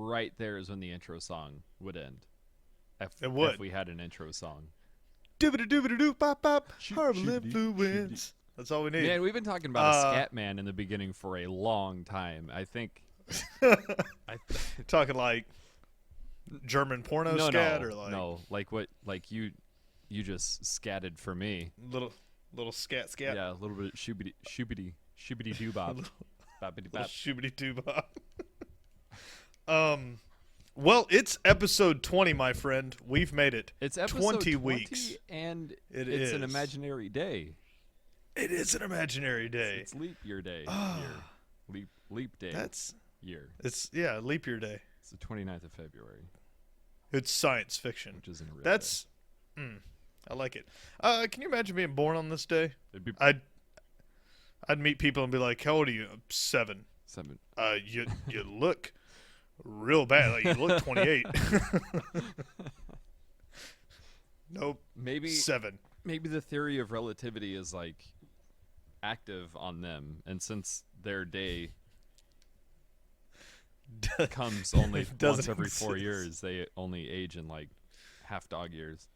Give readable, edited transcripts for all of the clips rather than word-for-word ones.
right there is when the intro song would end. It would. If we had an intro song. Doobity doobity doo bop bop. Horrible Shoobity, influence. That's all we need. Man, we've been talking about a scat man in the beginning for a long time. I think. Talking like German porno scat or like like what? Like you just scatted for me. Little scat. Yeah, a little bit shoobity doo bop. Boppity bop. Shoobity doo bop. Well, it's episode 20, my friend. We've made it. It's episode 20 weeks, and it's an imaginary day. It is an imaginary day. It's leap year day. Leap day. That's year. It's leap year day. It's the 29th of February. It's science fiction. Which isn't a real That's day. I like it. Can you imagine being born on this day? I'd meet people and be like, "How old are you?" 7. 7. You look real bad. Like, you look 28. Nope. Maybe 7. Maybe the theory of relativity is like active on them, and since their day comes only once every 4 years, they only age in like half dog years.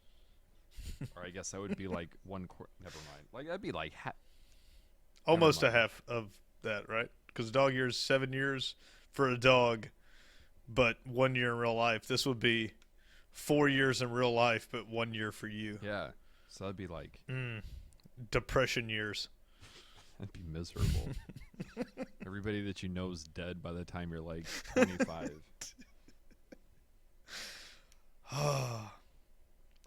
Or I guess that would be like one quarter. Never mind. Like that'd be like almost a half of that, right? Because dog years 7 years for a dog, but 1 year in real life. This would be 4 years in real life, but 1 year for you. Yeah. So that'd be like depression years. That'd be miserable. Everybody that you know is dead by the time you're like 25.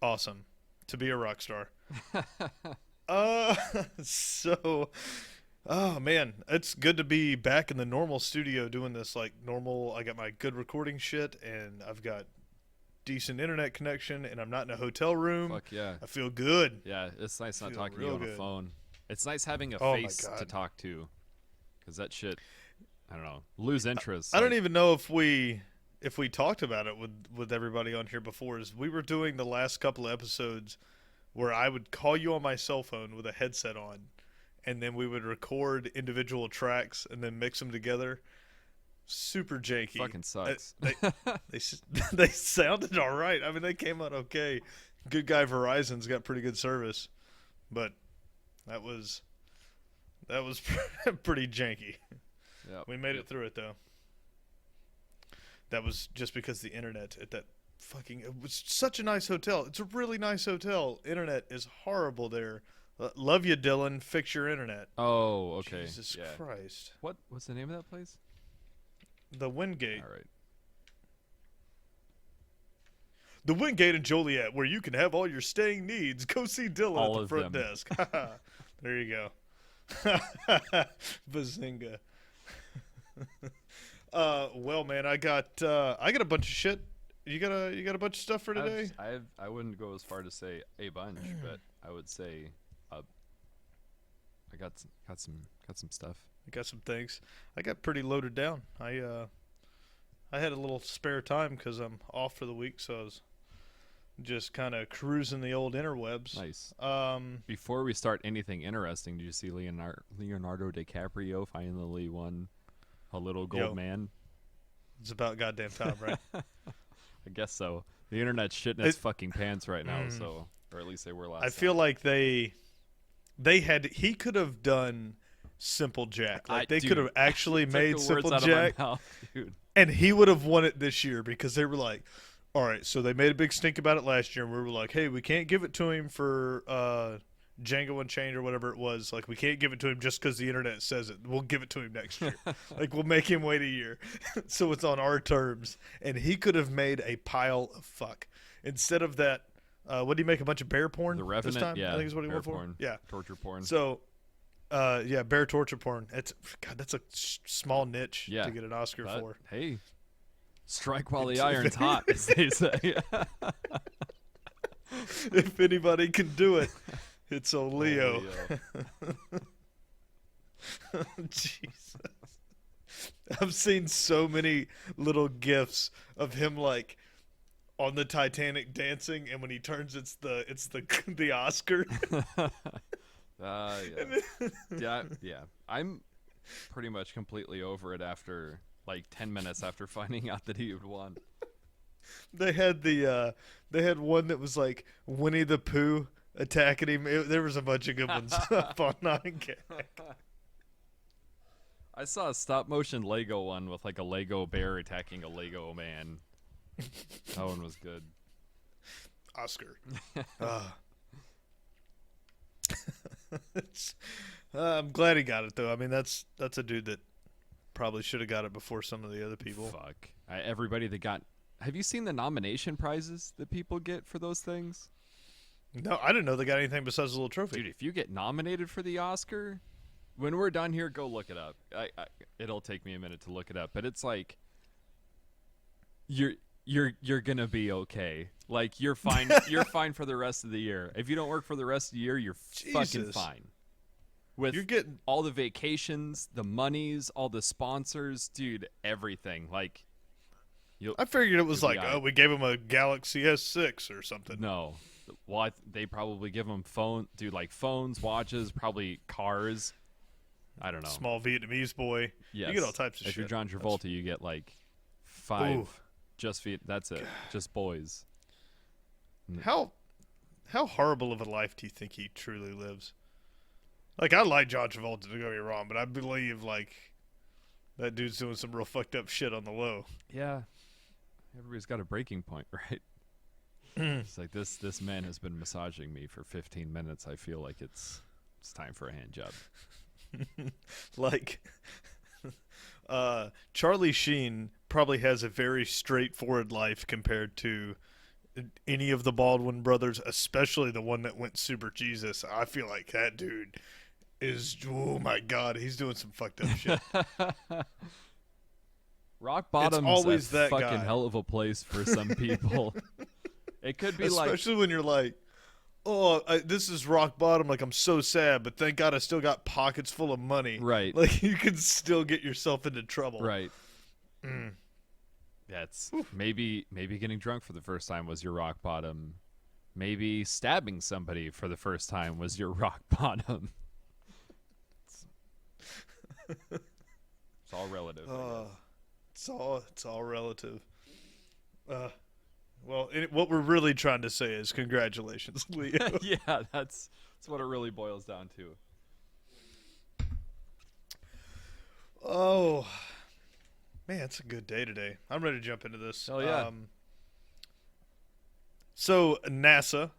Awesome. To be a rock star. Oh man, it's good to be back in the normal studio doing this like normal. I got my good recording shit, and I've got decent internet connection, and I'm not in a hotel room. Fuck yeah. I feel good. Yeah, it's nice not talking to you on a phone. It's nice having a Oh face to talk to, because that shit, I don't know, lose interest. I don't even know if we talked about it with everybody on here before. Is we were doing the last couple of episodes where I would call you on my cell phone with a headset on, and then we would record individual tracks and then mix them together. Super janky. Fucking sucks. They sounded all right. I mean, they came out okay. Good guy Verizon's got pretty good service, but that was pretty janky. Yep. We made it through it though. That was just because the internet at that it was such a nice hotel. It's a really nice hotel. Internet is horrible there. Love you, Dylan. Fix your internet. Oh, okay. Jesus Christ. What's the name of that place? The Wingate. All right. The Wingate in Joliet, where you can have all your staying needs. Go see Dylan All at the of front them. desk. There you go. Bazinga. Well, man, I got a bunch of shit. You got a bunch of stuff for today? I wouldn't go as far to say a bunch, but I would say I got some stuff. I got some things. I got pretty loaded down. I had a little spare time because I'm off for the week, so I was just kind of cruising the old interwebs. Nice. Before we start anything interesting, did you see Leonardo DiCaprio finally won a little gold man? It's about goddamn time, right? I guess so. The internet's shitting its fucking pants right now, so, or at least they were last I feel like he could have done Simple Jack. Like they could have actually made Simple Jack, and he would have won it this year because they were like, all right, so they made a big stink about it last year, and we were like, hey, we can't give it to him for Django Unchained or whatever it was. Like, we can't give it to him just because the internet says it. We'll give it to him next year. Like, we'll make him wait a year. So it's on our terms. And he could have made a pile of fuck. Instead of that, what did he make, a bunch of bear porn The Revenant, this time? yeah. I think is what he went porn. for. Yeah. Torture porn. So, yeah, bear torture porn. That's a small niche to get an Oscar for. Hey, strike while the iron's hot, as they say. If anybody can do it, it's Leo. Jesus. I've seen so many little gifs of him like on the Titanic dancing, and when he turns, it's the Oscar. Yeah. Yeah. I'm pretty much completely over it after like 10 minutes after finding out that he had won. They had one that was like Winnie the Pooh attacking him. There was a bunch of good ones up on 9Gag. I saw a stop motion Lego one with like a Lego bear attacking a Lego man. That one was good. Oscar. I'm glad he got it though. I mean, that's a dude that probably should have got it before some of the other people. Fuck. Everybody that got. Have you seen the nomination prizes that people get for those things? No, I didn't know they got anything besides a little trophy. Dude, if you get nominated for the Oscar, when we're done here, go look it up. It'll take me a minute to look it up, but it's like you're gonna be okay. Like you're fine. You're fine for the rest of the year. If you don't work for the rest of the year, you're fucking fine. You're getting all the vacations, the monies, all the sponsors, dude, everything. Like, I figured it was like, we gave him a Galaxy S6 or something. No, well, they probably give him like phones, watches, probably cars. I don't know. Small Vietnamese boy. Yes. You get all types of shit. If you're John Travolta, you get like 5. Ooh. That's it. God. Just boys. How horrible of a life do you think he truly lives? Like, I like John Travolta, don't get me wrong, but I believe, like, that dude's doing some real fucked up shit on the low. Yeah. Everybody's got a breaking point, right? It's like, this man has been massaging me for 15 minutes. I feel like it's time for a hand job. Like, Charlie Sheen probably has a very straightforward life compared to any of the Baldwin brothers, especially the one that went super Jesus. I feel like that dude is, oh my God, he's doing some fucked up shit. Rock bottom's always a fucking hell of a place for some people. It could be especially when you're like, oh, this is rock bottom. Like, I'm so sad, but thank God I still got pockets full of money. Right. Like, you can still get yourself into trouble. Right. That's maybe getting drunk for the first time was your rock bottom. Maybe stabbing somebody for the first time was your rock bottom. It's all relative. It's all relative. Well, what we're really trying to say is congratulations, Leo. Yeah, that's what it really boils down to. Oh, man, it's a good day today. I'm ready to jump into this. Hell yeah. So NASA,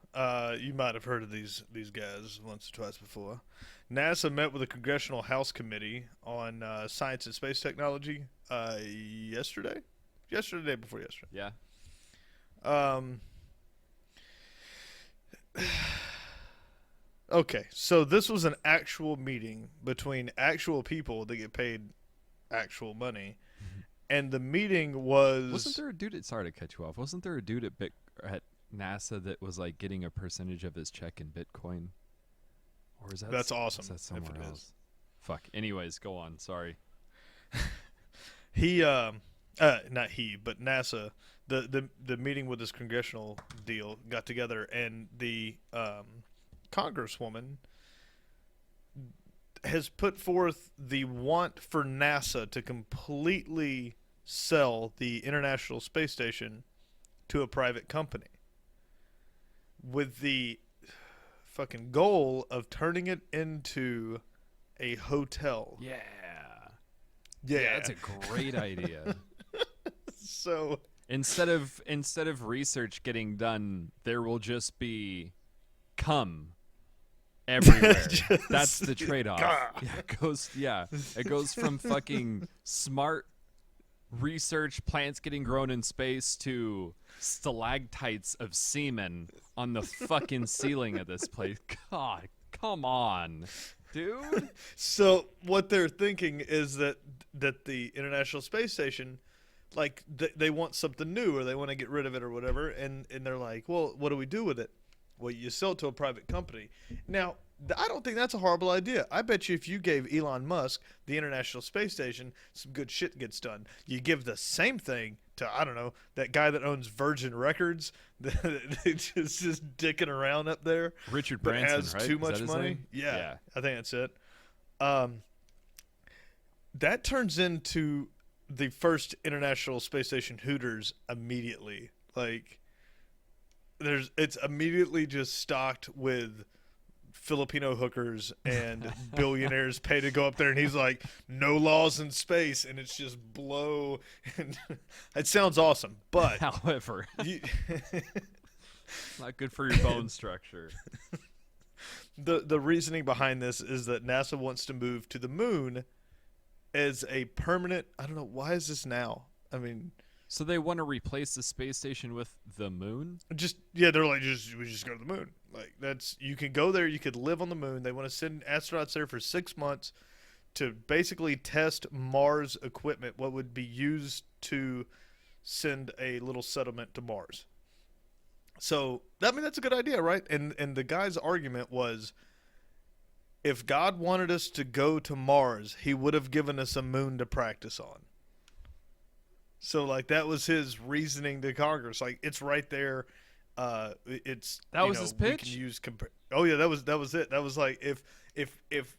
you might have heard of these guys once or twice before. NASA met with the Congressional House Committee on Science and Space Technology yesterday? Day before yesterday. Yeah. Okay, so this was an actual meeting between actual people that get paid actual money, and the meeting was... Wasn't there a dude... Sorry to cut you off. Wasn't there a dude at NASA that was like getting a percentage of his check in Bitcoin? Or is that... That's awesome. Is that somewhere else? Fuck. Anyways, go on. Sorry. Not he, but NASA... The meeting with this congressional deal got together, and the congresswoman has put forth the want for NASA to completely sell the International Space Station to a private company with the fucking goal of turning it into a hotel. Yeah, that's a great idea. So... Instead of research getting done, there will just be cum everywhere. That's the trade-off. It goes from fucking smart research, plants getting grown in space, to stalactites of semen on the fucking ceiling of this place. God, come on, dude. So what they're thinking is that the International Space Station, like, they want something new, or they want to get rid of it or whatever, and they're like, well, what do we do with it? Well, you sell it to a private company. Now, I don't think that's a horrible idea. I bet you if you gave Elon Musk the International Space Station, some good shit gets done. You give the same thing to, I don't know, that guy that owns Virgin Records that is just dicking around up there. Richard Branson, has right? too much money. Yeah, I think that's it. That turns into the first International Space Station Hooters immediately. Like, it's immediately just stocked with Filipino hookers and billionaires pay to go up there, and he's like, no laws in space, and it's just blow. And it sounds awesome, but however, not good for your bone structure. The reasoning behind this is that NASA wants to move to the moon as a permanent. I don't know, why is this now? I mean, so they want to replace the space station with the moon? They're like, we just go to the moon. Like, you can go there, you could live on the moon. They want to send astronauts there for 6 months to basically test Mars equipment, what would be used to send a little settlement to Mars. So, that's a good idea, right? And the guy's argument was, if God wanted us to go to Mars, he would have given us a moon to practice on. So, like, that was his reasoning to Congress. Like, it's right there. His pitch? We can use oh yeah, that was it. That was like, if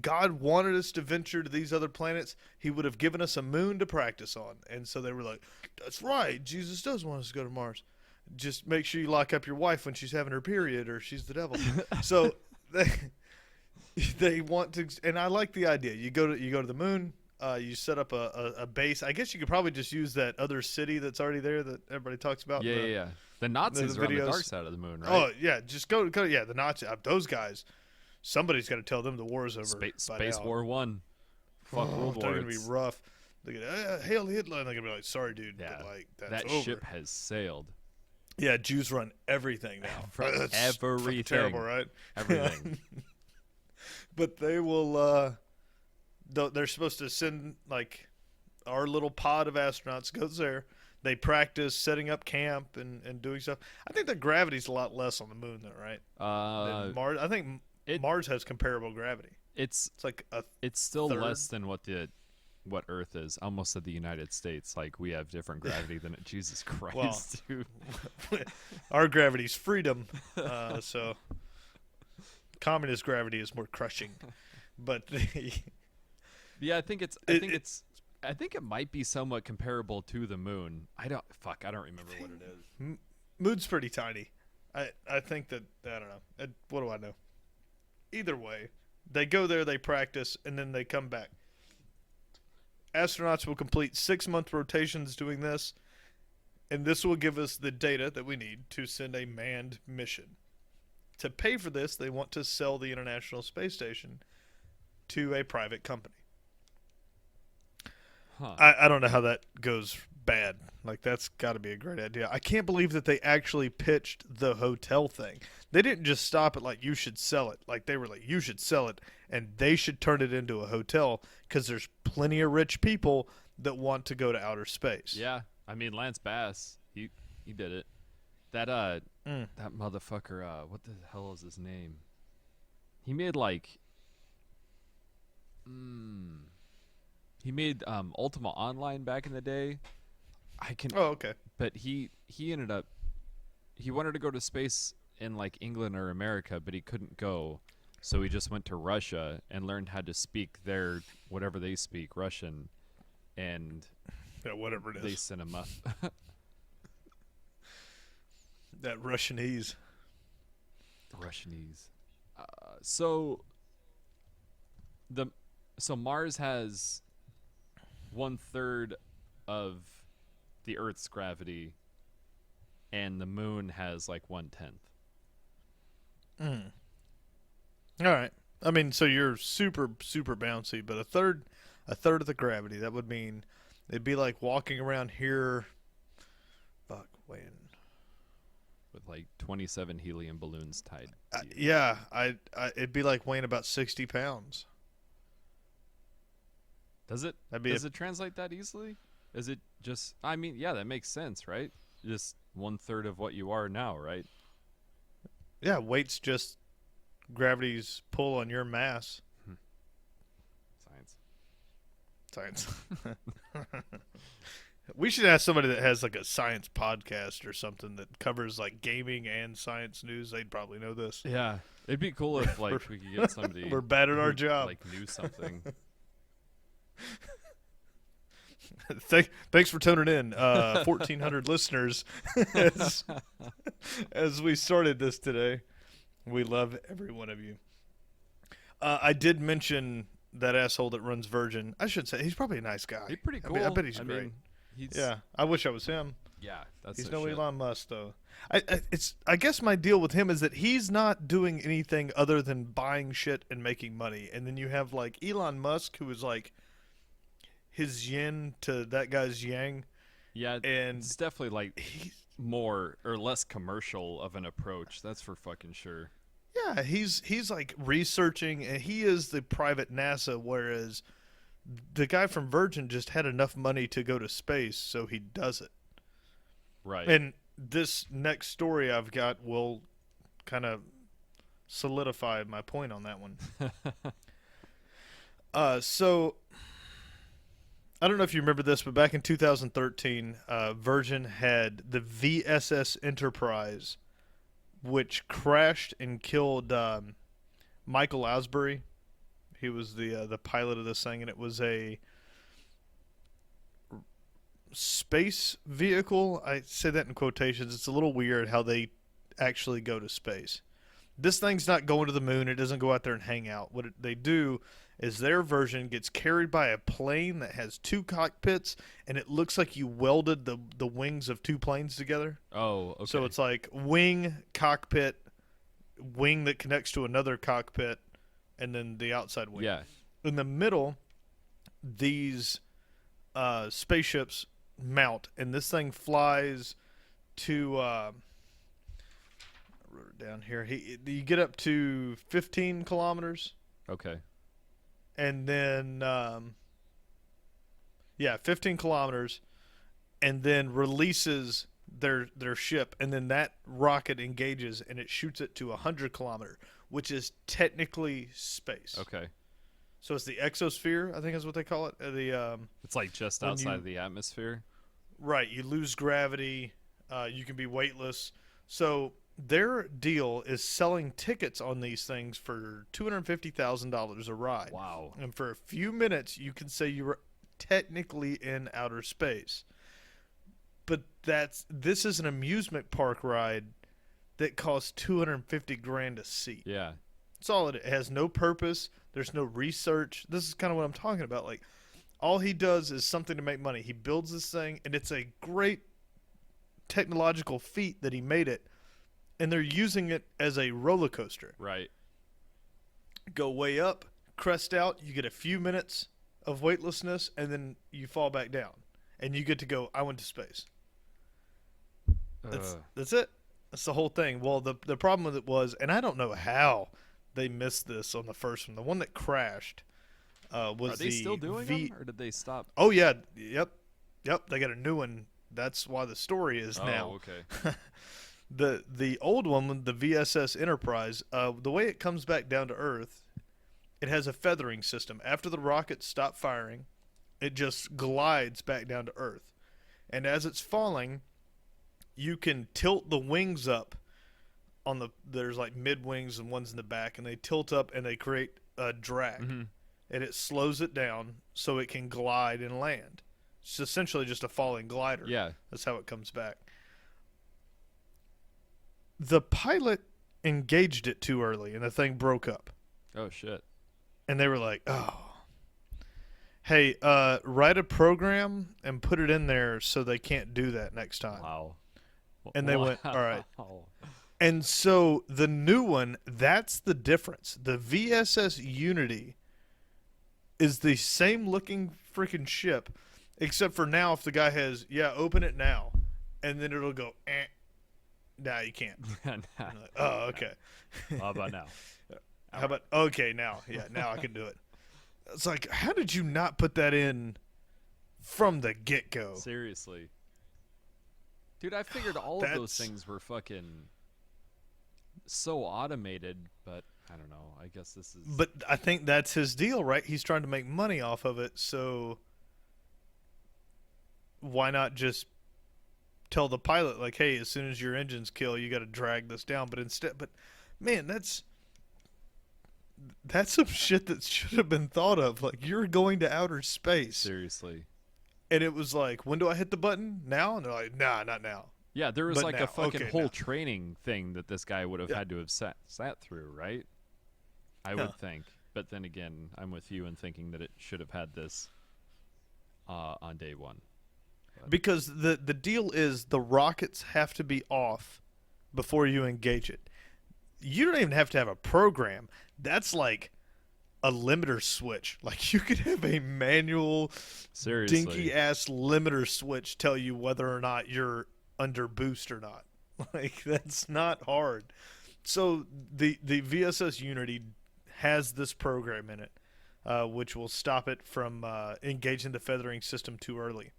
God wanted us to venture to these other planets, he would have given us a moon to practice on. And so they were like, that's right, Jesus does want us to go to Mars. Just make sure you lock up your wife when she's having her period, or she's the devil. So they want to, and I like the idea. You go to the moon. You set up a base. I guess you could probably just use that other city that's already there that everybody talks about. Yeah. The Nazis are on the dark side of the moon, right? Oh yeah, just go. Yeah, the Nazis. Those guys. Somebody's got to tell them the war is over. Space War 1. Fuck World War. They're gonna be rough. They're gonna hail Hitler, and they're gonna be like, "Sorry, dude, yeah, but like that over. ship has sailed." Yeah, Jews run everything now. Everything. Terrible, right? Everything. But they will. They're supposed to send, like, our little pod of astronauts goes there. They practice setting up camp and doing stuff. I think the gravity's a lot less on the moon, though, right? Than Mars. I think Mars has comparable gravity. It's like it's still third. less than what Earth is. I almost said the United States. Like, we have different gravity than it. Jesus Christ, dude. Our gravity's freedom. So communist gravity is more crushing. But yeah, I think it might be somewhat comparable to the moon. I don't remember what it is. Moon's pretty tiny. I think that, I don't know. What do I know? Either way, they go there, they practice, and then they come back. Astronauts will complete 6-month rotations doing this, and this will give us the data that we need to send a manned mission. To pay for this, they want to sell the International Space Station to a private company. Huh. I don't know how that goes bad. Like, that's got to be a great idea. I can't believe that they actually pitched the hotel thing. They didn't just stop at, like, you should sell it. Like, they were like, you should sell it, and they should turn it into a hotel, because there's plenty of rich people that want to go to outer space. Yeah. I mean, Lance Bass, he did it. That that motherfucker, what the hell is his name? He made, like... He made Ultima Online back in the day. Oh, okay. But he ended up, he wanted to go to space in, like, England or America, but he couldn't go, so he just went to Russia and learned how to speak their whatever they speak, Russian, and whatever it is. They sent him up. That Russianese. Russianese. So Mars has 1/3 of the Earth's gravity, and the moon has like 1/10. All right. I mean, so you're super, super bouncy, but a third of the gravity. That would mean it'd be like walking around here. Fuck, weighing. With like 27 helium balloons tied. Yeah, it'd be like weighing about 60 pounds. Does it? Does it translate that easily? Is it just? I mean, yeah, that makes sense, right? Just 1/3 of what you are now, right? Yeah, weight's just gravity's pull on your mass. Science. We should ask somebody that has like a science podcast or something that covers like gaming and science news. They'd probably know this. Yeah, it'd be cool if like we could get somebody. We're bad at our job. Like knew something. Thanks for tuning in, 1,400 listeners. as, as we started this today, we love every one of you. I did mention that asshole that runs Virgin. I should say he's probably a nice guy. He's pretty cool. I bet he's great. Yeah, I wish I was him. Yeah, he's no Elon Musk though. I guess my deal with him is that he's not doing anything other than buying shit and making money. And then you have like Elon Musk, who is like his yin to that guy's yang. Yeah, and it's definitely like more or less commercial of an approach. That's for fucking sure. Yeah, he's like researching, and he is the private NASA, whereas the guy from Virgin just had enough money to go to space, so he does it. Right. And this next story I've got will kind of solidify my point on that one. So I don't know if you remember this, but back in 2013, Virgin had the VSS Enterprise, which crashed and killed Michael Asbury. He was the pilot of this thing, and it was a space vehicle. I say that in quotations. It's a little weird how they actually go to space. This thing's not going to the moon. It doesn't go out there and hang out. What they do is their version gets carried by a plane that has two cockpits, and it looks like you welded the wings of two planes together. Oh, okay. So it's like wing, cockpit, wing that connects to another cockpit, and then the outside wing. Yeah. In the middle, these spaceships mount, and this thing flies to I wrote it down here. You get up to 15 kilometers. Okay. And then 15 kilometers, and then releases their ship, and then that rocket engages and it shoots it to 100 kilometers, which is technically space. Okay. So it's the exosphere, I think is what they call it. It's like just outside of the atmosphere. Right. You lose gravity. You can be weightless. So their deal is selling tickets on these things for $250,000 a ride. Wow. And for a few minutes, you can say you were technically in outer space. But this is an amusement park ride that costs $250,000 a seat. Yeah. That's all it has no purpose. There's no research. This is kind of what I'm talking about. Like, all he does is something to make money. He builds this thing, and it's a great technological feat that he made it, and they're using it as a roller coaster. Right. Go way up, crest out, you get a few minutes of weightlessness, and then you fall back down, and you get to go, I went to space. That's it. That's the whole thing. Well, the problem with it was, and I don't know how they missed this on the first one. The one that crashed was Are they still doing them, or did they stop? Oh, yeah. Yep. They got a new one. That's why the story is now. Oh, okay. The old one, the VSS Enterprise, the way it comes back down to Earth, it has a feathering system. After the rockets stop firing, it just glides back down to Earth. And as it's falling, you can tilt the wings up there's like mid wings and ones in the back, and they tilt up and they create a drag. Mm-hmm. And it slows it down so it can glide and land. It's essentially just a falling glider. Yeah. That's how it comes back. The pilot engaged it too early, and the thing broke up. Oh, shit. And they were like, oh. Hey, write a program and put it in there so they can't do that next time. Wow. And they went, all right. And so the new one, that's the difference. The VSS Unity is the same looking freaking ship, except for now if the guy has, open it now, and then it'll go, nah, you can't. Like, oh, okay. How about now? How about, okay, now. Yeah, now I can do it. It's like, how did you not put that in from the get-go? Seriously. Dude, I figured all of those things were fucking so automated, but I don't know. I guess this is... But I think that's his deal, right? He's trying to make money off of it, so why not just tell the pilot, like, hey, as soon as your engines kill, you got to drag this down. But man, that's some shit that should have been thought of. Like, you're going to outer space. Seriously. And it was like, when do I hit the button? Now? And they're like, nah, not now. Yeah, there was But a now. fucking Okay, whole now. training thing that this guy would have had to have sat through, right? I would think. But then again, I'm with you in thinking that it should have had this on day one. But Because the deal is the rockets have to be off before you engage it. You don't even have to have a program. That's like a limiter switch. Like you could have a manual seriously, dinky ass limiter switch tell you whether or not you're under boost or not. Like that's not hard. So the VSS Unity has this program in it, which will stop it from engaging the feathering system too early.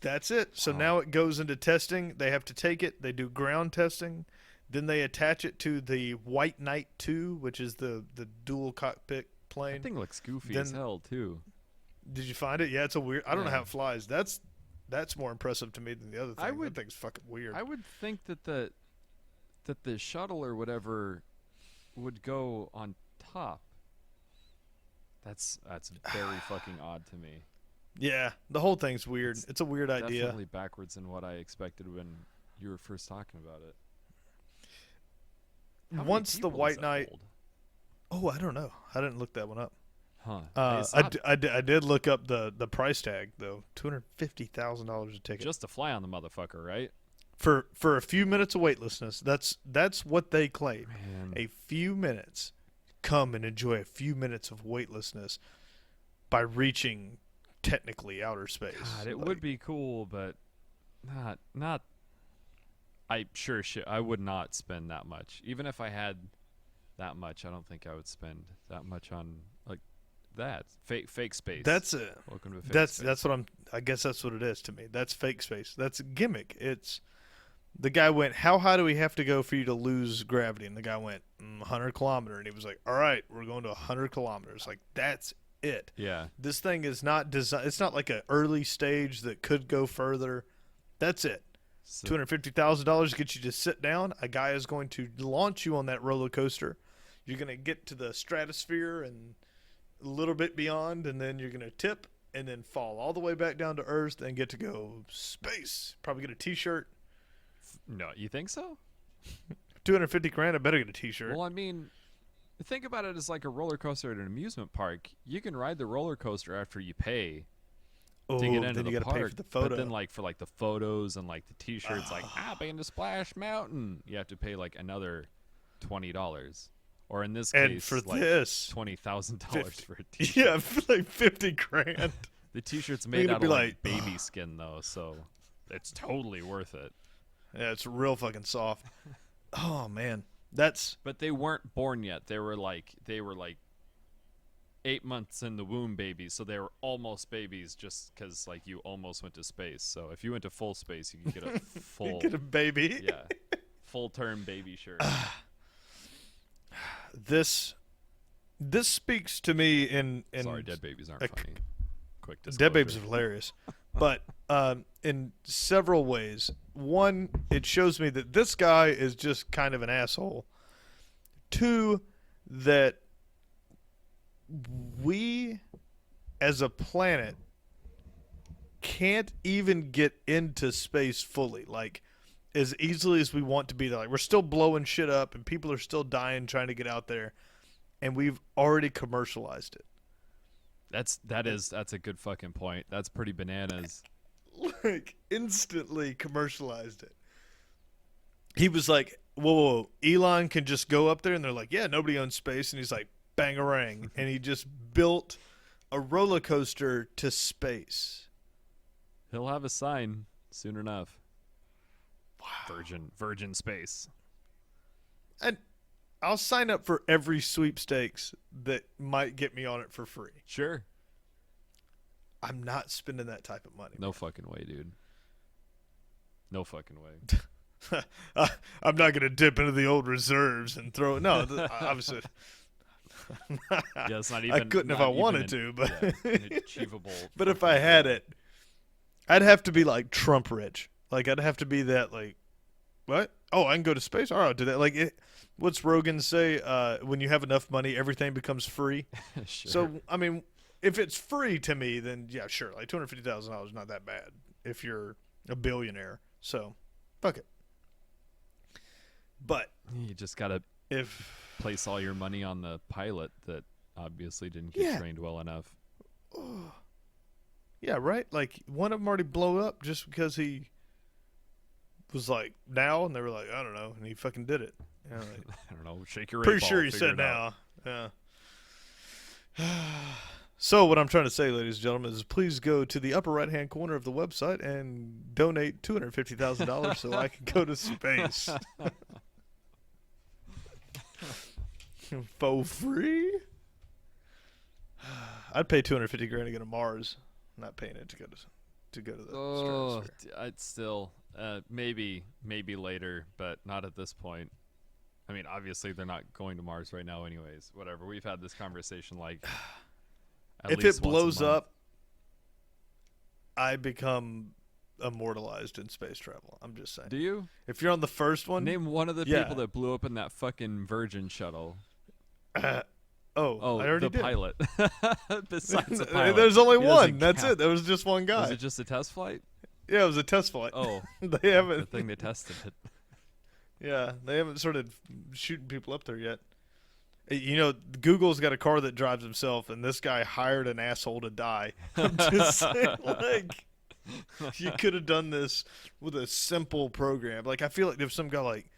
That's it. So now it goes into testing. They have to take it. They do ground testing. Then they attach it to the White Knight 2, which is the dual cockpit plane. that thing looks goofy as hell too. Did you find it? Yeah, it's a weird. I don't know Yeah. how it flies. That's more impressive to me than the other thing. That thing's fucking weird. I would think that the shuttle or whatever would go on top. That's very fucking odd to me. Yeah, the whole thing's weird. It's a weird idea. Definitely backwards in what I expected when you were first talking about it. How many Once the people does White that Knight. hold? Oh, I don't know. I didn't look that one up. Huh? I did look up the price tag though. $250,000 a ticket Just to fly on the motherfucker, right? for a few minutes of weightlessness. That's what they claim. Man. A few minutes. Come and enjoy a few minutes of weightlessness by reaching technically outer space. God, it would be cool, but not. I would not spend that much. Even if I had that much, I don't think I would spend that much on like that fake space. That's it. Welcome to fake space. That's what I guess that's what it is to me. That's fake space. That's a gimmick. It's the guy went, how high do we have to go for you to lose gravity? And the guy went 100 kilometers, and he was like, all right, we're going to 100 kilometers. Like that's it. Yeah. This thing is not designed. It's not like an early stage that could go further. That's it. So, $250,000 gets you to sit down. A guy is going to launch you on that roller coaster. You're going to get to the stratosphere and a little bit beyond, and then you're going to tip and then fall all the way back down to Earth and get to go space. Probably get a T-shirt. no, you think so? $250,000. I better get a T-shirt. Well, I mean, think about it as like a roller coaster at an amusement park. You can ride the roller coaster after you pay to get into then you the got to park. pay for the photo. But then, like for like the photos and like the T-shirts, like been to Splash Mountain, you have to pay like another $20, or in this and case, for like this, $20,000 for a T-shirt. yeah, for like $50,000. The T-shirt's You're made gonna out be of like, baby skin though, so it's totally worth it. Yeah, it's real fucking soft. Oh man, that's But they weren't born yet. They were like 8 months in the womb babies, so they were almost babies just because like you almost went to space. So if you went to full space, you could get a full get a baby. yeah, full term baby shirt. This speaks to me in Sorry, dead babies aren't funny. Quick disclosure. Dead babies are hilarious, but in several ways. One, it shows me that this guy is just kind of an asshole. Two, that we as a planet can't even get into space fully, like as easily as we want to be there. Like we're still blowing shit up and people are still dying trying to get out there, and we've already commercialized it. That's a good fucking point. That's pretty bananas. Like instantly commercialized it. He was like, whoa, Elon can just go up there, and they're like, yeah, nobody owns space, and he's like, bangarang, and he just built a roller coaster to space. He'll have a sign soon enough. Wow. Virgin space. And I'll sign up for every sweepstakes that might get me on it for free. Sure. I'm not spending that type of money. No fucking way, dude. No fucking way. I'm not going to dip into the old reserves and throw it. No, obviously. Yeah, it's not even. I couldn't if I wanted to, but an achievable. But if I had it, I'd have to be like Trump rich. Like I'd have to be that like, what? Oh, I can go to space. All right, I'll do that. Like, what's Rogan say? When you have enough money, everything becomes free. Sure. So I mean, if it's free to me, then yeah, sure. Like $250,000 is not that bad if you're a billionaire. So, fuck it. But you just gotta place all your money on the pilot that obviously didn't get trained well enough. Yeah, right. Like one of them already blew up just because he was like now, and they were like, I don't know, and he fucking did it. You know, like, I don't know. Shake your. Pretty sure he said now. Yeah. So what I'm trying to say, ladies and gentlemen, is please go to the upper right-hand corner of the website and donate $250,000 so I can go to space for free. I'd pay $250,000 to go to Mars. I'm not paying it to go to the stratosphere. I'd still maybe later, but not at this point. I mean, obviously they're not going to Mars right now, anyways. Whatever. We've had this conversation like. If it blows up, I become immortalized in space travel. I'm just saying. Do you? If you're on the first one, name one of the people that blew up in that fucking Virgin shuttle. I already the did. Pilot. Besides the pilot, there's only one. That's it. There was just one guy. Was it just a test flight? Yeah, it was a test flight. Oh, they haven't. The thing they tested it. Yeah, they haven't started shooting people up there yet. You know, Google's got a car that drives himself, and this guy hired an asshole to die. I'm just saying, like, you could have done this with a simple program. Like, I feel like if some guy like,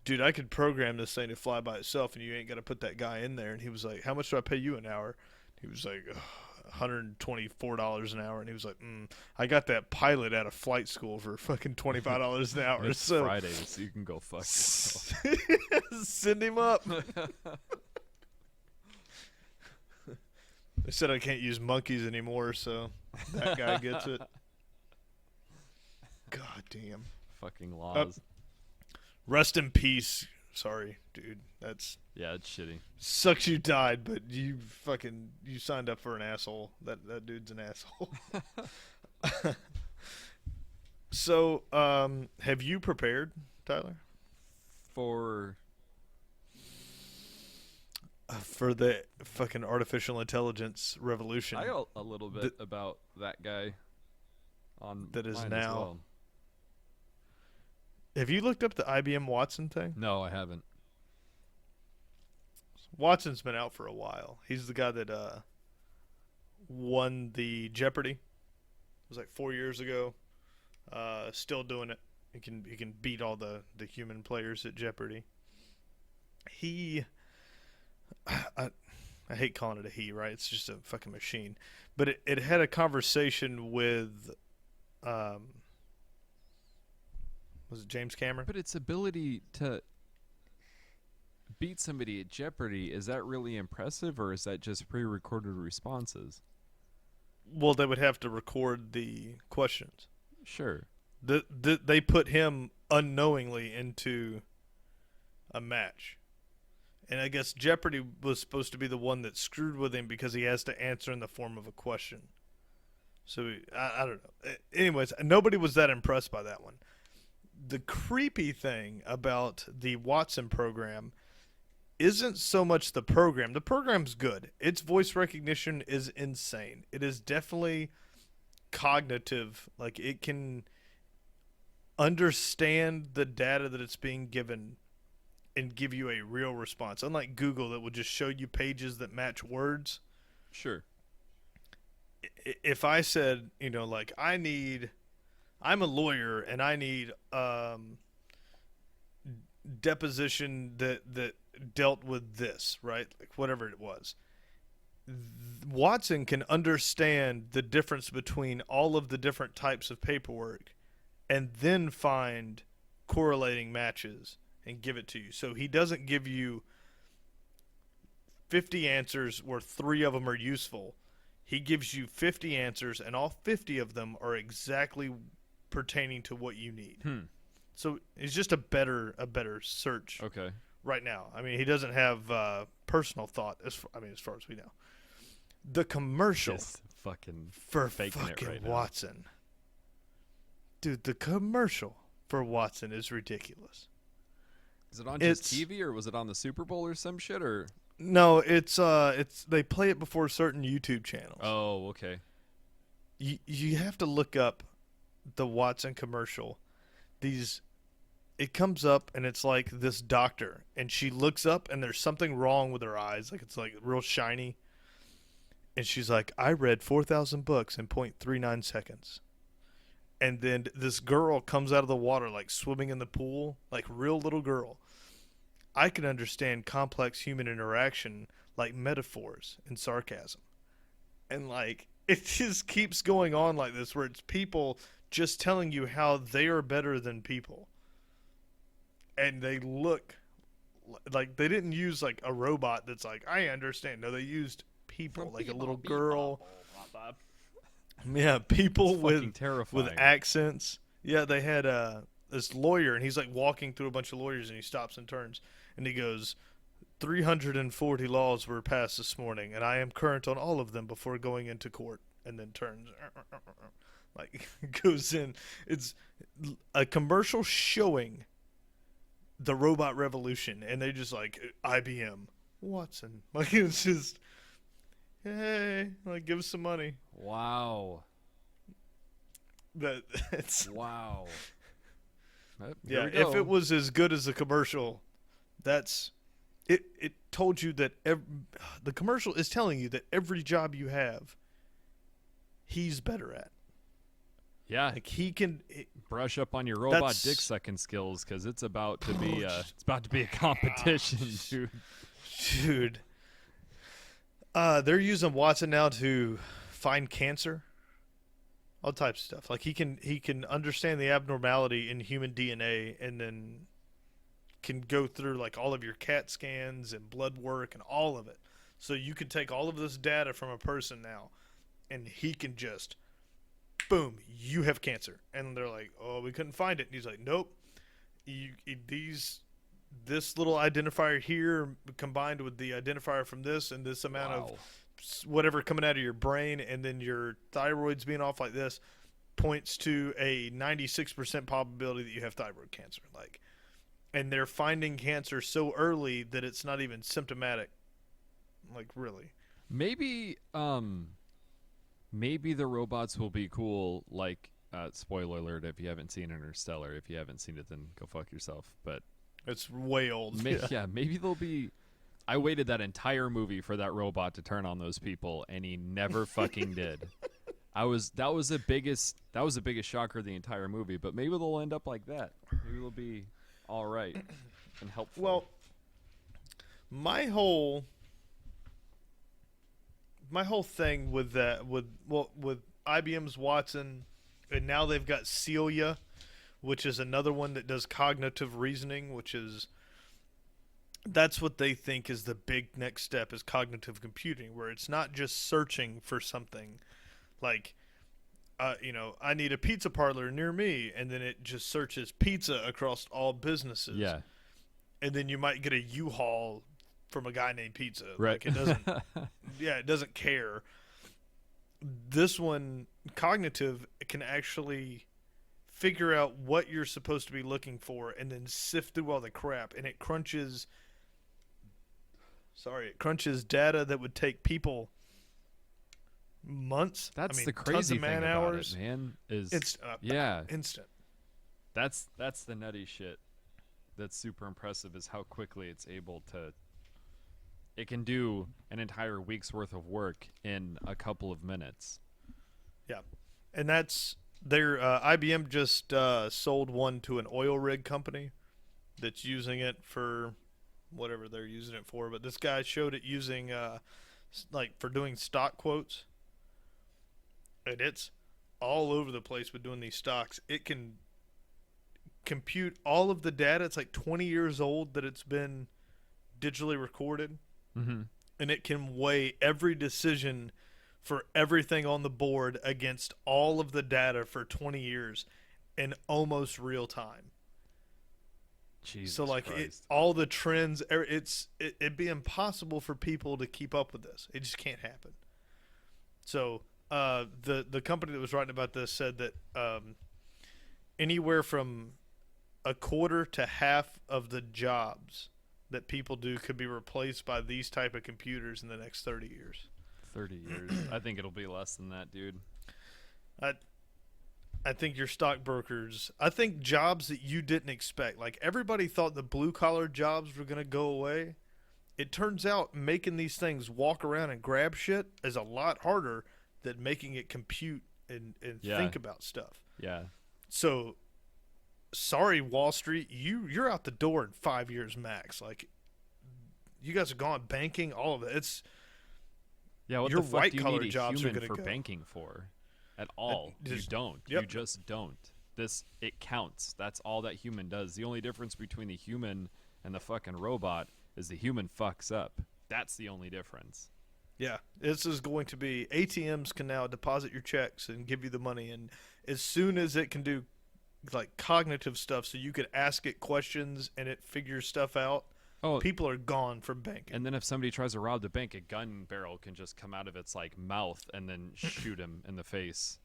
dude, I could program this thing to fly by itself, and you ain't got to put that guy in there. And he was like, how much do I pay you an hour? He was like, $124 an hour. And he was like, I got that pilot out of flight school for fucking $25 an hour. It's Friday, so you can go fuck yourself. Send him up. They said I can't use monkeys anymore, so that guy gets it. God damn. Fucking laws. Rest in peace. Sorry, dude. It's shitty. Sucks you died, but you signed up for an asshole. That dude's an asshole. So, have you prepared, Tyler? For the fucking artificial intelligence revolution. I know a little bit about that guy on that is mine now. As well. Have you looked up the IBM Watson thing? No, I haven't. Watson's been out for a while. He's the guy that won the Jeopardy. It was like 4 years ago. Still doing it. He can beat all the human players at Jeopardy. I hate calling it a he, right? It's just a fucking machine. But it had a conversation with, was it James Cameron? But its ability to beat somebody at Jeopardy, is that really impressive, or is that just pre-recorded responses? Well, they would have to record the questions. Sure. They put him unknowingly into a match. And I guess Jeopardy was supposed to be the one that screwed with him because he has to answer in the form of a question. So, I don't know. Anyways, nobody was that impressed by that one. The creepy thing about the Watson program isn't so much the program. The program's good. Its voice recognition is insane. It is definitely cognitive. Like, it can understand the data that it's being given and give you a real response. Unlike Google that will just show you pages that match words. Sure. If I said, like, I'm a lawyer and I need deposition that dealt with this, right? Like whatever it was. Watson can understand the difference between all of the different types of paperwork and then find correlating matches and give it to you. So he doesn't give you 50 answers where 3 of them are useful. He gives you 50 answers, and all 50 of them are exactly pertaining to what you need. So it's just a better search. Okay. Right now. I mean, he doesn't have personal thought. As far as we know, the commercial for fucking right Watson, now. Dude, the commercial for Watson is ridiculous. Is it on just TV, or was it on the Super Bowl or some shit? Or No, it's they play it before certain YouTube channels. Oh, okay. You have to look up the Watson commercial. These it comes up and it's like this doctor and she looks up and there's something wrong with her eyes, like it's like real shiny. And she's like, I read 4,000 books in 0.39 seconds. And then this girl comes out of the water like swimming in the pool, like real little girl. I can understand complex human interaction like metaphors and sarcasm. And like it just keeps going on like this where it's people just telling you how they are better than people. And they look like they didn't use like a robot that's like, I understand. No, they used people, like a little girl. Yeah, people with accents. Yeah, they had this lawyer, and he's like walking through a bunch of lawyers, and he stops and turns, and he goes, 340 laws were passed this morning, and I am current on all of them before going into court, and then turns, like goes in. It's a commercial showing the robot revolution, and they just like IBM, Watson, like it's just. Hey, like give us some money. Wow. That's wow. Yeah, if it was as good as the commercial, that's it. It told you that the commercial is telling you that every job you have, he's better at. Yeah, like he can brush up on your robot dick sucking skills because it's about to be a competition, dude. Dude. They're using Watson now to find cancer, all types of stuff. Like he can understand the abnormality in human DNA, and then can go through like all of your CAT scans and blood work and all of it. So you can take all of this data from a person now, and he can just, boom, you have cancer. And they're like, oh, we couldn't find it. And he's like, nope, this little identifier here combined with the identifier from this and this amount of whatever coming out of your brain, and then your thyroid's being off like this, points to a 96% probability that you have thyroid cancer. Like, and they're finding cancer so early that it's not even symptomatic. Like, really. Maybe the robots will be cool. Like, spoiler alert if you haven't seen Interstellar. If you haven't seen it, then go fuck yourself. But it's way old. Yeah, maybe they'll be. I waited that entire movie for that robot to turn on those people, and he never fucking did. That was the biggest shocker of the entire movie. But maybe they'll end up like that. Maybe they'll be all right and helpful. Well, my whole thing with that with IBM's Watson, and now they've got Celia, which is another one that does cognitive reasoning, that's what they think is the big next step, is cognitive computing, where it's not just searching for something like, I need a pizza parlor near me, and then it just searches pizza across all businesses. Yeah. And then you might get a U-Haul from a guy named Pizza. Right. Like, it doesn't, it doesn't care. This one, cognitive, can actually figure out what you're supposed to be looking for and then sift through all the crap, and it crunches data that would take people months. That's the crazy thing about it, man. Instant. That's the nutty shit. That's super impressive, is how quickly it's able to. It can do an entire week's worth of work in a couple of minutes. Yeah, and that's. IBM just sold one to an oil rig company that's using it for whatever they're using it for. But this guy showed it using for doing stock quotes, and it's all over the place with doing these stocks. It can compute all of the data. It's like 20 years old that it's been digitally recorded, and it can weigh every decision for everything on the board against all of the data for 20 years in almost real time. Jesus so like Christ. All the trends, it'd be impossible for people to keep up with this. It just can't happen. So the company that was writing about this said that anywhere from a quarter to half of the jobs that people do could be replaced by these type of computers in the next 30 years. 30 years. I think it'll be less than that, dude. I think your stockbrokers, I think jobs that you didn't expect, like everybody thought the blue collar jobs were going to go away. It turns out making these things walk around and grab shit is a lot harder than making it compute and think about stuff. Yeah. So, sorry, Wall Street, you're out the door in 5 years max. Like, you guys are gone. Banking, all of it. It's what your the fuck white do you collar need a jobs are human going to for go banking for? At all. You don't. Yep. You just don't. It counts. That's all that human does. The only difference between the human and the fucking robot is the human fucks up. That's the only difference. Yeah, this is going to be ATMs can now deposit your checks and give you the money, and as soon as it can do like cognitive stuff, so you could ask it questions and it figures stuff out. Oh, people are gone from banking. And then if somebody tries to rob the bank, a gun barrel can just come out of its like mouth and then shoot him in the face,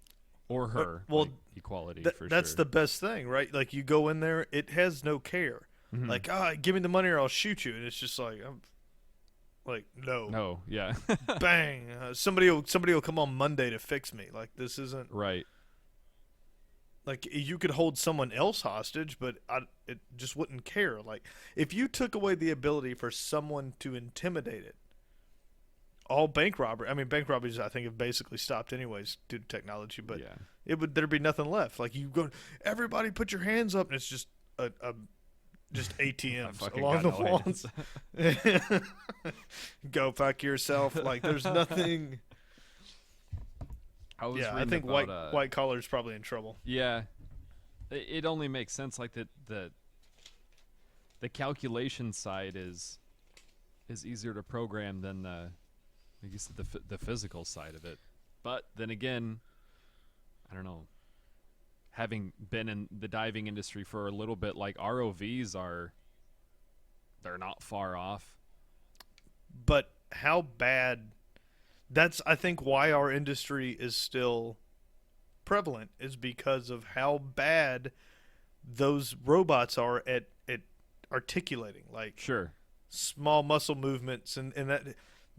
or her. Well, like, equality for that's sure. the best thing, right? Like you go in there, it has no care. Mm-hmm. Like, give me the money or I'll shoot you, and it's just like, no, yeah, bang. Somebody will come on Monday to fix me. Like this isn't right. Like you could hold someone else hostage, but it just wouldn't care. Like if you took away the ability for someone to intimidate it, all bank robberies I think have basically stopped anyways due to technology. But there'd be nothing left. Like you go, everybody put your hands up, and it's just just ATMs along the walls. Go fuck yourself. Like there's nothing. I think white collar is probably in trouble. Yeah, it only makes sense. Like the calculation side is easier to program than the physical side of it. But then again, I don't know. Having been in the diving industry for a little bit, like ROVs they're not far off. But how bad? That's, I think, why our industry is still prevalent, is because of how bad those robots are at articulating, like small muscle movements, and that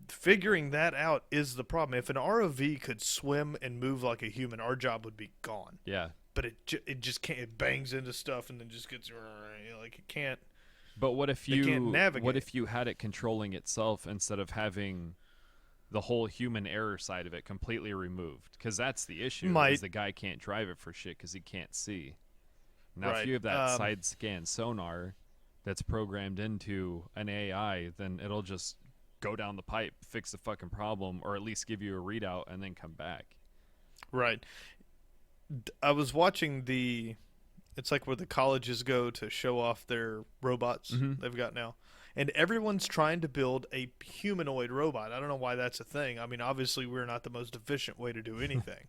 figuring that out is the problem. If an ROV could swim and move like a human, our job would be gone. Yeah. But it just can't. It bangs into stuff and then just gets like it can't. But what if you can't navigate. What if you had it controlling itself instead of having the whole human error side of it completely removed? Because that's the issue. Is the guy can't drive it for shit because he can't see. Now, if you have that side scan sonar that's programmed into an AI, then it'll just go down the pipe, fix the fucking problem, or at least give you a readout and then come back. Right. I was watching it's like where the colleges go to show off their robots they've got now. And everyone's trying to build a humanoid robot. I don't know why that's a thing. I mean, obviously we're not the most efficient way to do anything.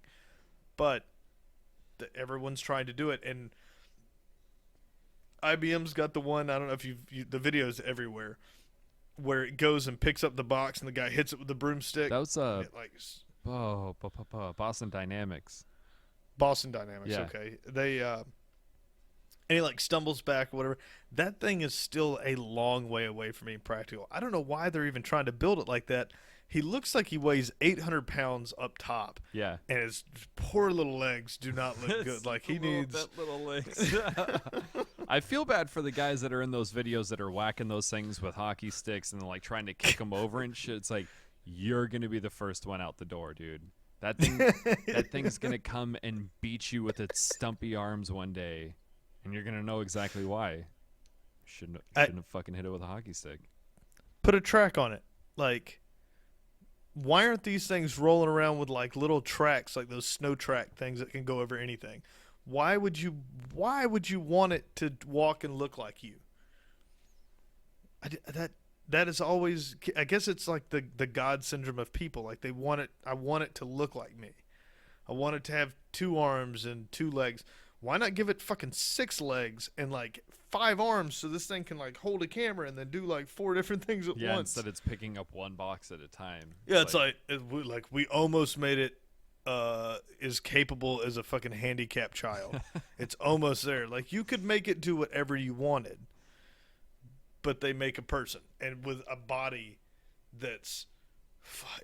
But everyone's trying to do it. And IBM's got the one, I don't know if the video's everywhere, where it goes and picks up the box and the guy hits it with the broomstick. That was Boston Dynamics. Boston Dynamics, okay. They and he like stumbles back or whatever. That thing is still a long way away from being practical. I don't know why they're even trying to build it like that. He looks like he weighs 800 pounds up top. Yeah. And his poor little legs do not look good. Like he needs little legs. I feel bad for the guys that are in those videos that are whacking those things with hockey sticks and like trying to kick them over and shit. It's like, you're going to be the first one out the door, dude. That thing's going to come and beat you with its stumpy arms one day, and you're going to know exactly why. Shouldn't have fucking hit it with a hockey stick. Put a track on it. Like, why aren't these things rolling around with like little tracks, like those snow track things that can go over anything? Why would you want it to walk and look like you? That is always, I guess it's like the God syndrome of people. Like I want it to look like me. I want it to have 2 arms and 2 legs. Why not give it fucking 6 legs and like 5 arms so this thing can like hold a camera and then do like 4 different things at once? Yeah, instead it's picking up one box at a time. Yeah, it's like we almost made it as capable as a fucking handicapped child. It's almost there. Like you could make it do whatever you wanted. but they make a person and with a body that's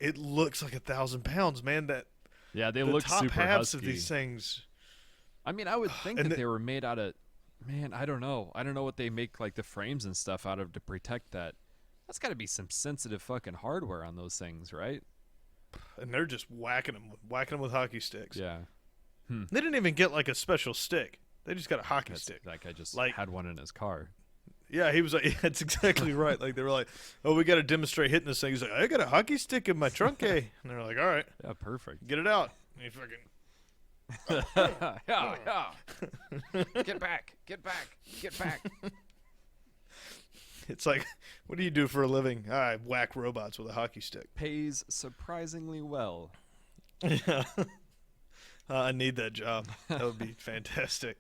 it looks like 1,000 pounds, man. That they the look top super halves husky. of these things. I mean, I would think that they were made out of. Man, I don't know. I don't know what they make like the frames and stuff out of to protect that. That's got to be some sensitive fucking hardware on those things, right? And they're just whacking them with hockey sticks. Yeah. They didn't even get like a special stick. They just got a hockey stick. That guy just like, had one in his car. Yeah, he was like, yeah, that's exactly right. Like they were like, oh, we got to demonstrate hitting this thing. He's like, I got a hockey stick in my trunk, eh? And they're like, all right. Yeah, perfect. Get it out. And he fucking. Yeah. Get back. It's like, what do you do for a living? I whack robots with a hockey stick. Pays surprisingly well. Yeah. I need that job. That would be fantastic.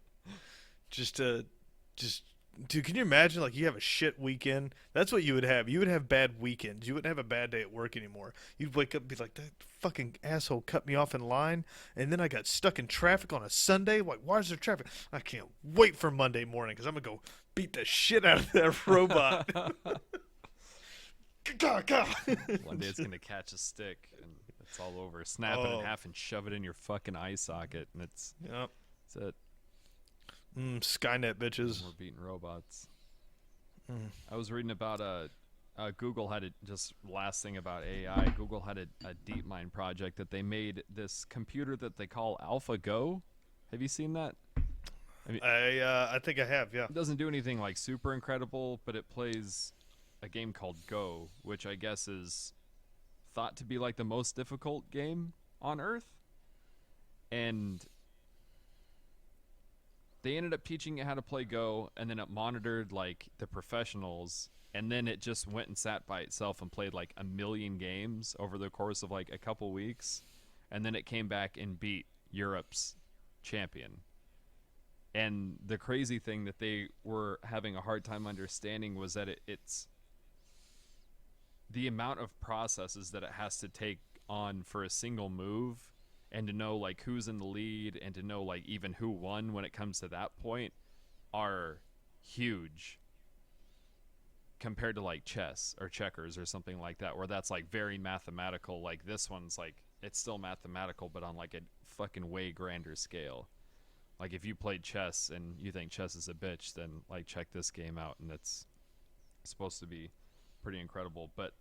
Dude, can you imagine, like, you have a shit weekend? That's what you would have. You would have bad weekends. You wouldn't have a bad day at work anymore. You'd wake up and be like, that fucking asshole cut me off in line, and then I got stuck in traffic on a Sunday. Like, why is there traffic? I can't wait for Monday morning because I'm going to go beat the shit out of that robot. One day it's going to catch a stick, and it's all over. Snap it in half and shove it in your fucking eye socket, and that's it. Skynet bitches. We're beating robots. I was reading about Google had just last thing about AI. Google had a DeepMind project that they made this computer that they call AlphaGo. Have you seen that? I think I have. Yeah. It doesn't do anything like super incredible, but it plays a game called Go, which I guess is thought to be like the most difficult game on Earth, and they ended up teaching it how to play Go, and then it monitored like the professionals, and then it just went and sat by itself and played like 1 million games over the course of like a couple weeks, and then it came back and beat Europe's champion. And the crazy thing that they were having a hard time understanding was that it's the amount of processes that it has to take on for a single move, and to know like who's in the lead, and to know like even who won when it comes to that point, are huge compared to like chess or checkers or something like that, where that's like very mathematical. Like this one's like, it's still mathematical, but on like a fucking way grander scale. Like if you played chess and you think chess is a bitch, then like check this game out, and it's supposed to be pretty incredible. But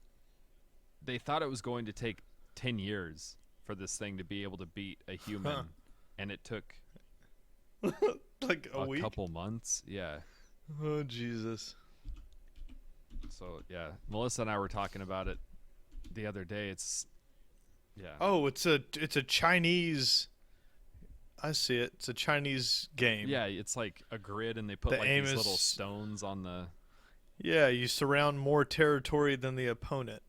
they thought it was going to take 10 years for this thing to be able to beat a human, and it took like a week? couple months. Yeah. Oh Jesus. So yeah, Melissa and I were talking about it the other day. It's it's a Chinese. I see it. It's a Chinese game. Yeah, it's like a grid, and they put like these little stones on the. Yeah, you surround more territory than the opponent.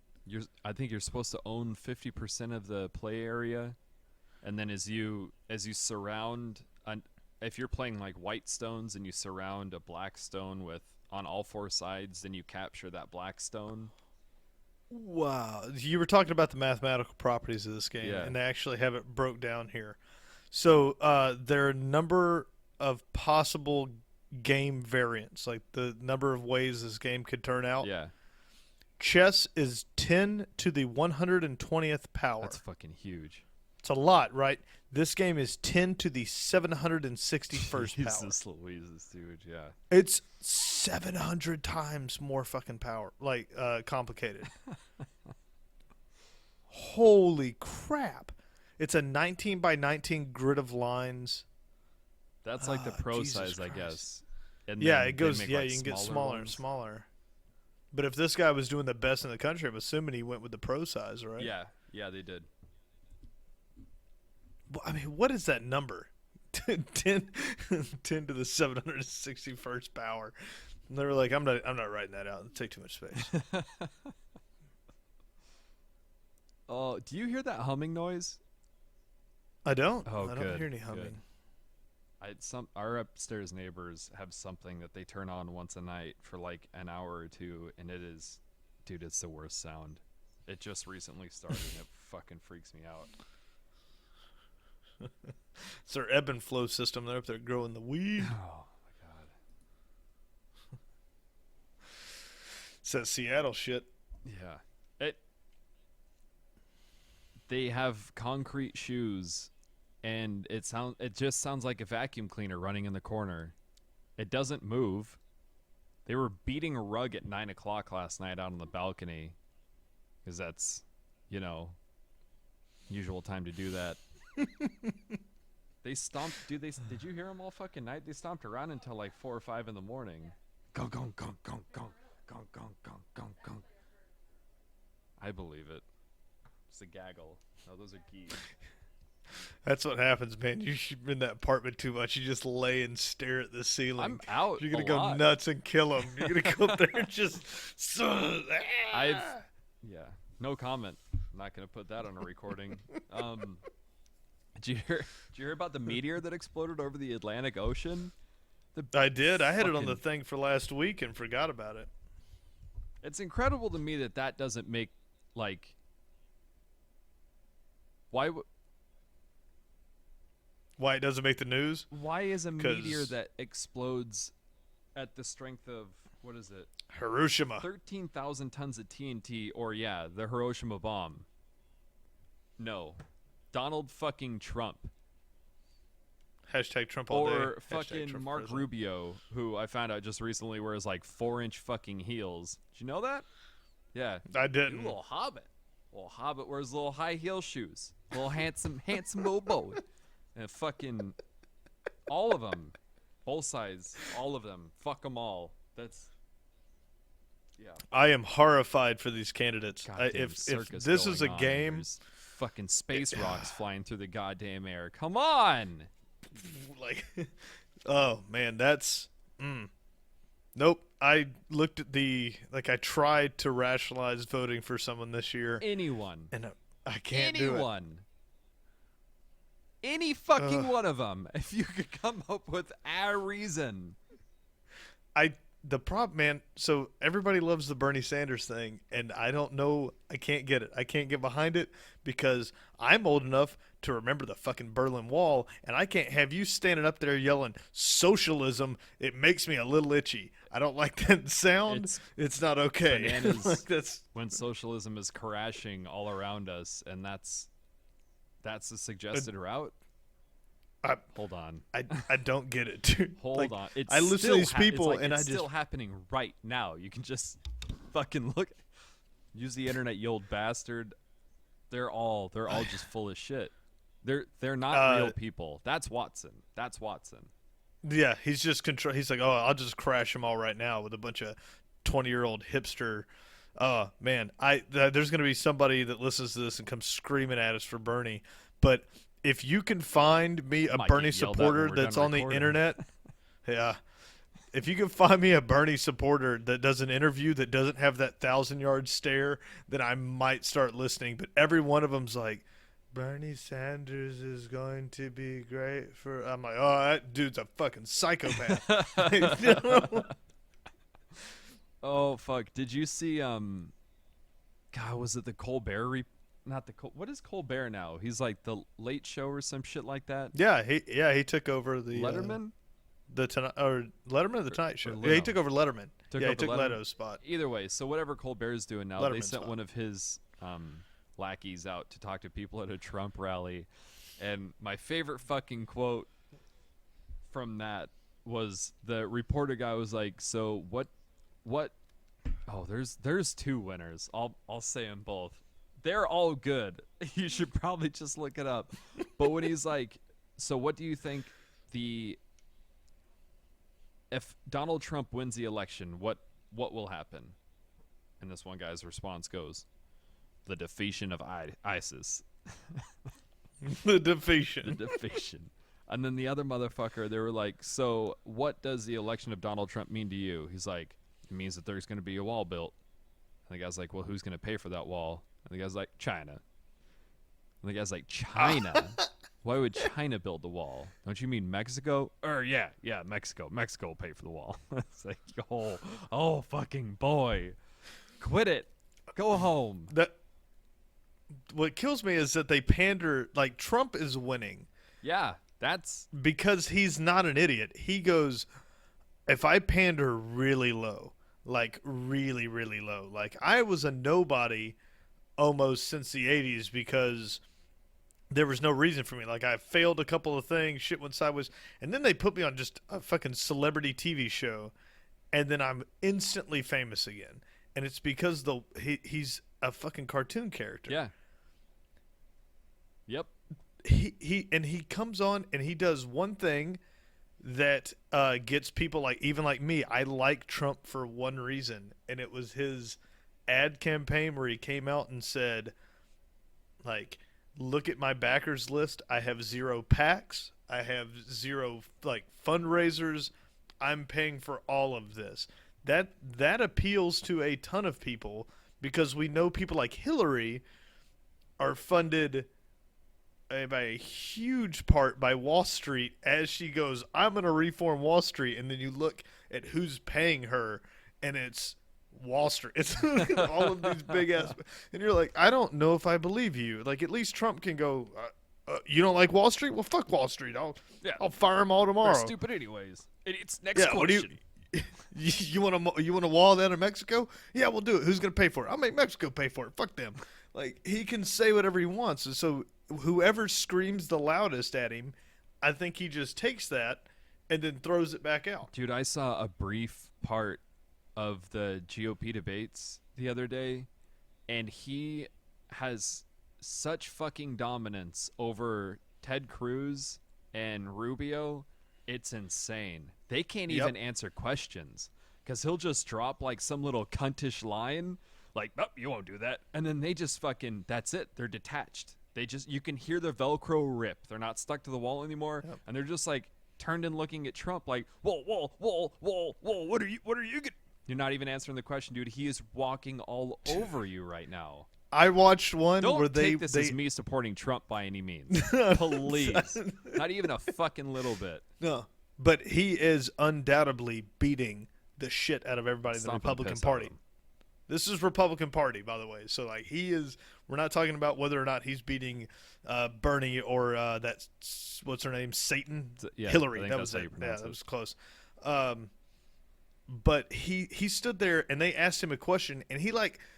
I think you're supposed to own 50% of the play area, and then as you surround, if you're playing like white stones and you surround a black stone with on all four sides, then you capture that black stone. Wow, you were talking about the mathematical properties of this game, and they actually have it broke down here. So there are a number of possible game variants, like the number of ways this game could turn out. Yeah. Chess is 10 to the 120th power. That's fucking huge. It's a lot, right? This game is 10 to the 761st power. Jesus Louises, dude, yeah. It's 700 times more fucking power, like complicated. Holy crap. It's a 19 by 19 grid of lines. That's like the pro Jesus size, Christ. I guess. And yeah, then it goes. make, Yeah, like, you can get smaller and smaller. But if this guy was doing the best in the country, I'm assuming he went with the pro size, right? Yeah, they did. Well, I mean, what is that number? 10 to the 761st power. And they were like, I'm not writing that out. It'll take too much space. Oh, do you hear that humming noise? I don't. Oh, I good, don't hear any humming. Our upstairs neighbors have something that they turn on once a night for like an hour or two, and it is, dude, it's the worst sound. It just recently started, and it fucking freaks me out. It's their ebb and flow system. They're up there growing the weed. Oh my god. It's that Seattle shit. Yeah. They have concrete shoes, and it just sounds like a vacuum cleaner running in the corner. It doesn't move. They were beating a rug at 9 o'clock last night out on the balcony, because that's, usual time to do that. They stomped. Did you hear them all fucking night? They stomped around until like 4 or 5 in the morning. Gong gong gong gong gong gong gong gong gong gong. I believe it. It's a gaggle. No, those are geese. That's what happens, man. You should be in that apartment too much. You just lay and stare at the ceiling. I'm out. You're gonna go nuts and kill them. You're gonna go up there and just. Yeah. No comment. I'm not gonna put that on a recording. Did you hear about the meteor that exploded over the Atlantic Ocean? I did. I had it on the thing for last week and forgot about it. It's incredible to me that doesn't make why it doesn't make the news? Why is a meteor that explodes at the strength of, what is it? Hiroshima. 13,000 tons of TNT, or the Hiroshima bomb. No. Donald fucking Trump. Hashtag Trump all day. Or fucking Mark Rubio, who I found out just recently wears 4-inch fucking heels. Did you know that? Yeah. I didn't. You little hobbit. Little hobbit wears little high heel shoes. Little handsome little boy. And fucking all of them. Both sides. All of them. Fuck them all. That's... Yeah. I am horrified for these candidates. If this is a game... There's fucking space rocks flying through the goddamn air. Come on! Oh, man, that's... Nope. I looked at I tried to rationalize voting for someone this year. Anyone. And I can't do it. Anyone. Any fucking one of them. If you could come up with a reason. The problem, man, so everybody loves the Bernie Sanders thing, and I don't know. I can't get it. I can't get behind it because I'm old enough to remember the fucking Berlin Wall, and I can't have you standing up there yelling socialism. It makes me a little itchy. I don't like that sound. It's not okay. That's when socialism is crashing all around us, and that's the suggested route. Hold on. I don't get it, dude. Hold on. I listen to these people, and it's still happening right now. You can just fucking look. Use the internet, you old bastard. They're all just full of shit. They're not real people. That's Watson. Yeah, he's just he's like, oh, I'll just crash them all right now with a bunch of 20-year-old hipster. Oh man, there's gonna be somebody that listens to this and comes screaming at us for Bernie, but. If you can find me a Bernie supporter that's on the internet, yeah. If you can find me a Bernie supporter that does an interview that doesn't have that 1,000-yard stare, then I might start listening. But every one of them's like, Bernie Sanders is going to be great for. I'm like, oh, that dude's a fucking psychopath. Oh fuck! Did you see? God, was it the Colbert report? Not the what is Colbert now? He's like the Late Show or some shit like that. Yeah, he took over the Letterman, Letterman or the Tonight Show. Yeah, he took over Letterman. He took Leto's spot. Either way, so whatever Colbert's doing now, they sent one of his lackeys out to talk to people at a Trump rally, and my favorite fucking quote from that was the reporter guy was like, "So what? Oh, there's two winners. I'll say them both." They're all good. You should probably just look it up. But when he's like, so what do you think if Donald Trump wins the election, what will happen? And this one guy's response goes, the defeation of ISIS. The defeation. And then the other motherfucker, they were like, so what does the election of Donald Trump mean to you? He's like, it means that there's going to be a wall built. And the guy's like, well, who's going to pay for that wall? And the guy's like, China. And the guy's like, China? Why would China build the wall? Don't you mean Mexico? Yeah, Mexico. Mexico will pay for the wall. It's like, oh, fucking boy. Quit it. Go home. What kills me is that they pander, like Trump is winning. Yeah, that's... Because he's not an idiot. He goes, if I pander really low, like really, really low. Like I was a nobody almost since the 80s because there was no reason for me. Like I failed a couple of things, shit went sideways, and then they put me on just a fucking celebrity TV show, and then I'm instantly famous again. And it's because he's a fucking cartoon character. Yeah. Yep. He comes on and he does one thing that gets people like even like me. I like Trump for one reason, and it was his ad campaign where he came out and said, like, look at my backers list. I have 0 PACs. I have 0 like fundraisers. I'm paying for all of this. That appeals to a ton of people because we know people like Hillary are funded by a huge part by Wall Street as she goes, I'm going to reform Wall Street. And then you look at who's paying her, and it's Wall Street. It's all of these big ass. And you're like, I don't know if I believe you. Like, at least Trump can go, you don't like Wall Street? Well, fuck Wall Street. I'll fire them all tomorrow. They're stupid anyways. It's next question. What do you want to wall that in Mexico? Yeah, we'll do it. Who's going to pay for it? I'll make Mexico pay for it. Fuck them. Like, he can say whatever he wants. And so whoever screams the loudest at him, I think he just takes that and then throws it back out. Dude, I saw a brief part of the GOP debates the other day, and he has such fucking dominance over Ted Cruz and Rubio. It's insane. They can't even answer questions because he'll just drop like some little cuntish line like, oh, you won't do that. And then they just fucking, that's it. They're detached. They just, you can hear the Velcro rip. They're not stuck to the wall anymore. Yep. And they're just like turned and looking at Trump like, whoa, what are you getting? You're not even answering the question, dude. He is walking all over you right now. I watched one where they take this as me supporting Trump by any means. Please. Not even a fucking little bit. No. But he is undoubtedly beating the shit out of everybody in the Republican Party. This is Republican Party, by the way. So, like, he is – we're not talking about whether or not he's beating Bernie or that's – what's her name? Satan? Yeah, Hillary. That was it. Yeah, that was close. But he stood there, and they asked him a question, and he, like –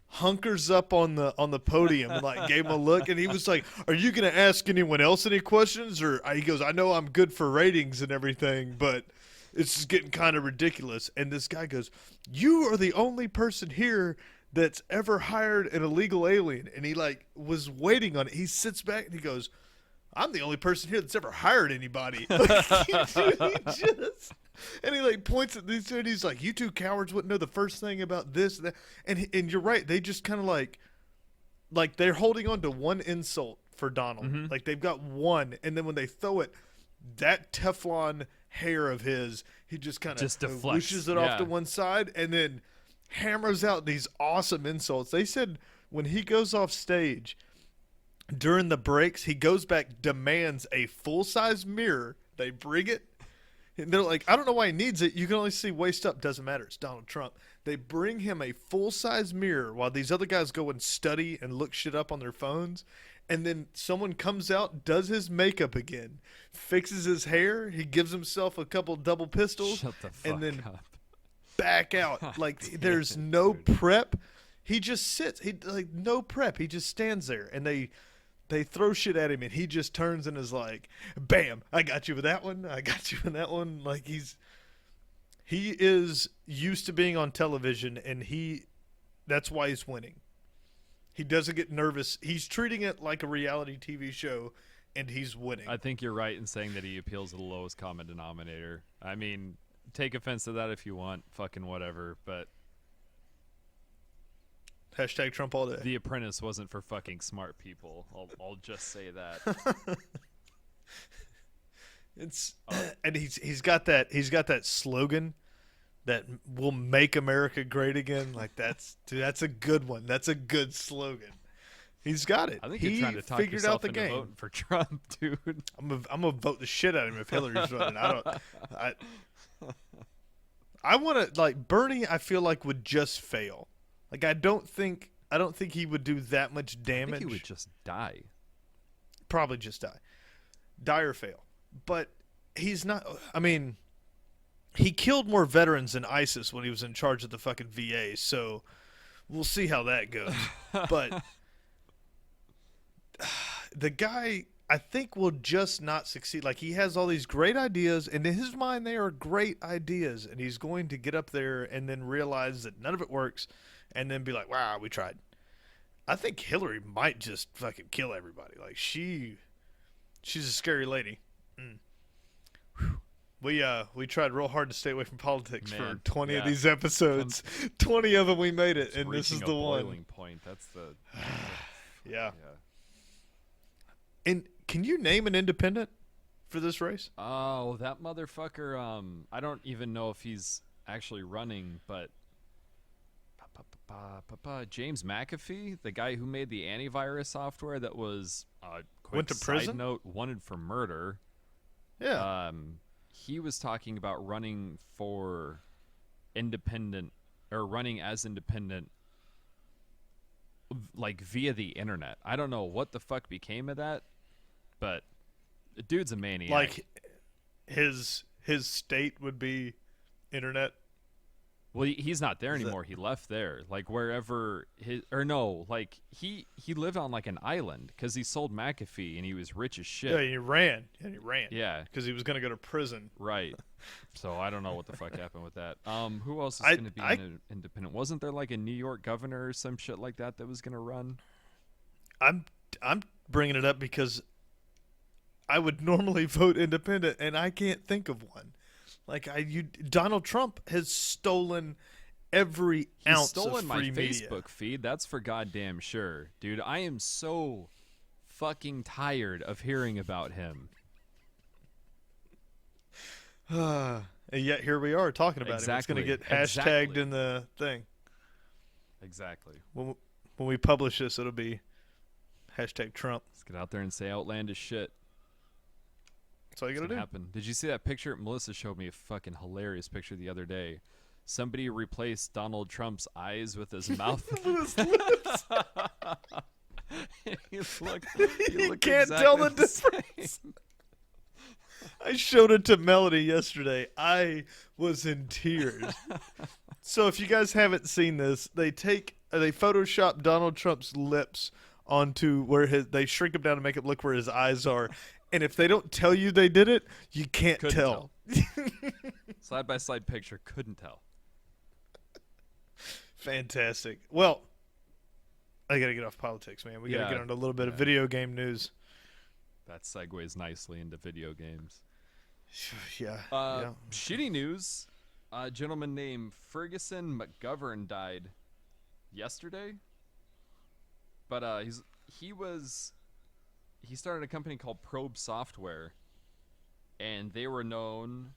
hunkers up on the podium and like gave him a look, and he was like, are you gonna ask anyone else any questions? Or he goes, I know I'm good for ratings and everything, but it's just getting kind of ridiculous. And this guy goes, you are the only person here that's ever hired an illegal alien. And he like was waiting on it. He sits back and he goes, I'm the only person here that's ever hired anybody. And he like points at these two and he's like, you two cowards wouldn't know the first thing about this and that. And you're right, they just kind of like they're holding on to one insult for Donald. Mm-hmm. Like they've got one, and then when they throw it, that Teflon hair of his, he just kind of whooshes it off to one side and then hammers out these awesome insults. They said when he goes off stage during the breaks, he goes back, demands a full-size mirror. They bring it. And they're like, I don't know why he needs it. You can only see waist up. Doesn't matter. It's Donald Trump. They bring him a full-size mirror while these other guys go and study and look shit up on their phones. And then someone comes out, does his makeup again, fixes his hair. He gives himself a couple double pistols. Shut the fuck and then up. Back out. Like there's no prep. He just sits. He like no prep. He just stands there, and they throw shit at him, and he just turns and is like, bam, I got you with that one. I got you with that one. Like he is used to being on television, and that's why he's winning. He doesn't get nervous. He's treating it like a reality TV show, and he's winning. I think you're right in saying that he appeals to the lowest common denominator. I mean, take offense to that if you want, fucking whatever, but hashtag Trump all day. The Apprentice wasn't for fucking smart people. I'll just say that. And he's got that slogan that will make America great again. Like that's a good one. That's a good slogan. He's got it. I think he you're trying to talk figured yourself out the into game. Voting for Trump, dude. I'm gonna vote the shit out of him if Hillary's running. I want to like Bernie. I feel like would just fail. Like I don't think he would do that much damage. I think he would just die. Probably just die or fail. But he's not. I mean, he killed more veterans than ISIS when he was in charge of the fucking VA. So we'll see how that goes. But the guy, I think, will just not succeed. Like, he has all these great ideas, and in his mind, they are great ideas. And he's going to get up there and then realize that none of it works, and then be like, "Wow, we tried." I think Hillary might just fucking kill everybody. Like, she's a scary lady. We tried real hard to stay away from politics for 20 of these episodes. 20 of them we made it, and this is the one. Boiling point. That's the yeah. And can you name an independent for this race? Oh, that motherfucker. I don't even know if he's actually running, but James McAfee, the guy who made the antivirus software that was went to prison, wanted for murder. Yeah. He was talking about running for independent, or running as independent, like via the internet. I don't know what the fuck became of that, but the dude's a maniac. Like, his state would be internet. Well, he's not there anymore. He left there, like wherever he lived on like an island because he sold McAfee and he was rich as shit. Yeah, he ran. Yeah, because he was gonna go to prison. Right. So I don't know what the fuck happened with that. Who else is gonna be independent? Wasn't there like a New York governor or some shit like that was gonna run? I'm bringing it up because I would normally vote independent, and I can't think of one. Like, Donald Trump has stolen every ounce of free media. He's stolen my Facebook feed. That's for goddamn sure. Dude, I am so fucking tired of hearing about him. And yet here we are talking about him. It's going to get hashtagged in the thing. Exactly. When we publish this, it'll be hashtag Trump. Let's get out there and say outlandish shit. That's all you gotta do. Happen. Did you see that picture? Melissa showed me a fucking hilarious picture the other day. Somebody replaced Donald Trump's eyes with his mouth. With his lips. You can't tell the difference. I showed it to Melody yesterday. I was in tears. So if you guys haven't seen this, they Photoshop Donald Trump's lips onto where they shrink him down to make it look where his eyes are. And if they don't tell you they did it, you couldn't tell. Side-by-side picture, couldn't tell. Fantastic. Well, I got to get off politics, man. We got to get on a little bit of video game news. That segues nicely into video games. Yeah. Shitty news. A gentleman named Ferguson McGovern died yesterday. But he started a company called Probe Software, and they were known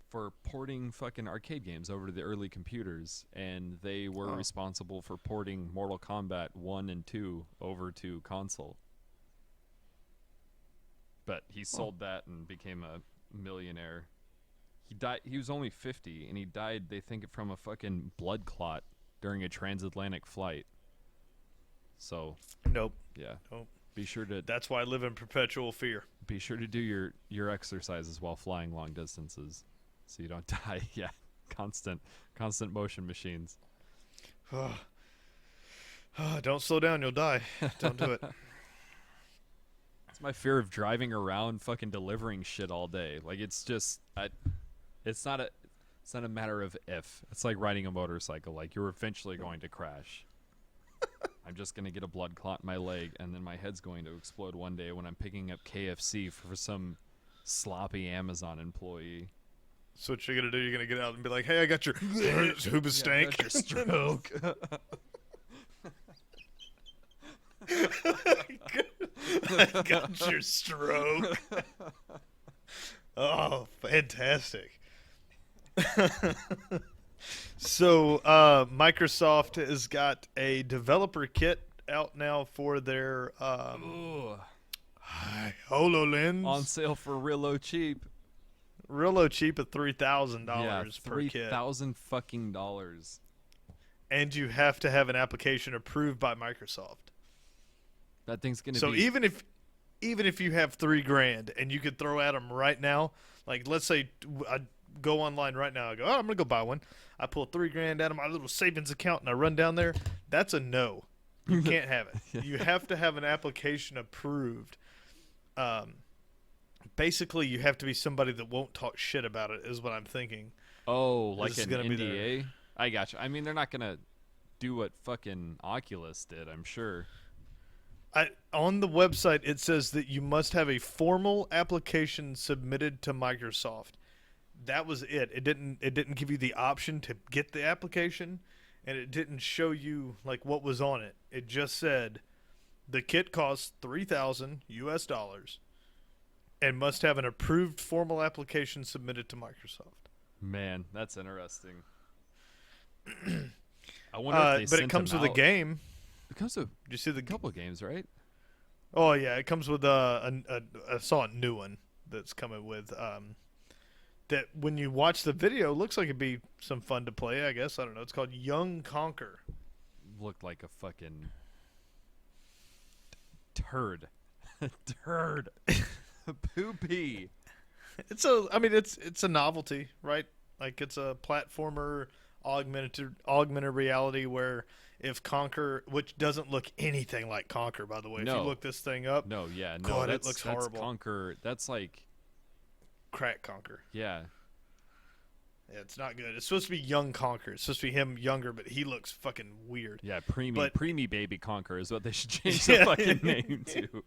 for porting fucking arcade games over to the early computers, and they were responsible for porting Mortal Kombat 1 and 2 over to console. But he sold that and became a millionaire. He died. He was only 50, and he died, they think, from a fucking blood clot during a transatlantic flight. So nope. Yeah. Nope. Be sure to. That's why I live in perpetual fear. Be sure to do your exercises while flying long distances, so you don't die. Yeah. Constant motion machines. Don't slow down, you'll die. Don't do it. It's my fear of driving around fucking delivering shit all day. Like, it's just it's not a matter of if. It's like riding a motorcycle. Like, you're eventually going to crash. I'm just going to get a blood clot in my leg, and then my head's going to explode one day when I'm picking up KFC for some sloppy Amazon employee. So what you're going to do, you're going to get out and be like, hey, I got your hoobastank. Got your stroke. I got your stroke. Oh, fantastic. So Microsoft has got a developer kit out now for their HoloLens. On sale for real low cheap. Real low cheap at $3,000 per kit. $3,000 fucking dollars. And you have to have an application approved by Microsoft. That thing's gonna be. So even if even if you have $3,000 and you could throw at them right now, like let's say I go online right now, I go, oh, I'm gonna go buy one. I pull $3,000 out of my little savings account and I run down there. That's a no. You can't have it. You have to have an application approved. Basically, you have to be somebody that won't talk shit about it, is what I'm thinking. Oh, like an NDA? I gotcha. I mean, they're not gonna do what fucking Oculus did, I'm sure. On the website, it says that you must have a formal application submitted to Microsoft. That was it. It didn't give you the option to get the application, and it didn't show you like what was on it. It just said the kit costs $3,000 and must have an approved formal application submitted to Microsoft. Man, that's interesting. I wonder if they but sent it comes them with out. a game. It comes with Did you see the a couple of games, right? Oh yeah, it comes with I saw a new one that's coming with that when you watch the video looks like it'd be some fun to play, I guess. I don't know. It's called Young Conquer. Looked like a fucking turd. Turd. Poopy. It's a novelty, right? Like it's a platformer augmented reality where if Conquer, which doesn't look anything like Conquer, by the way. No. If you look this thing up, No, yeah, no, God, that's, it looks that's horrible. Conquer. That's like crack Conquer. Yeah. Yeah, it's not good. It's supposed to be Young Conquer. It's supposed to be him younger, but he looks fucking weird. Yeah, preemie baby Conquer is what they should change Yeah. the fucking name to.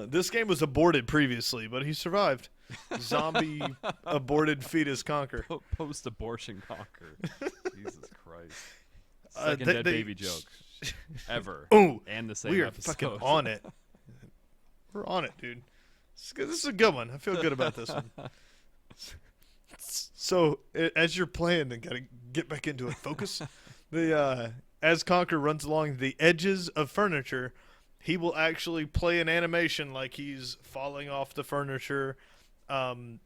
This game was aborted previously, but he survived. Zombie aborted fetus Conquer. Post-abortion Conquer. Jesus Christ. Second dead baby joke ever. Ooh, and the same we are episode. fucking on it. We're on it, dude. This is a good one. I feel good about this one. So, as you're playing, and gotta get back into it. Focus. As Conquer runs along the edges of furniture, he will actually play an animation like he's falling off the furniture. If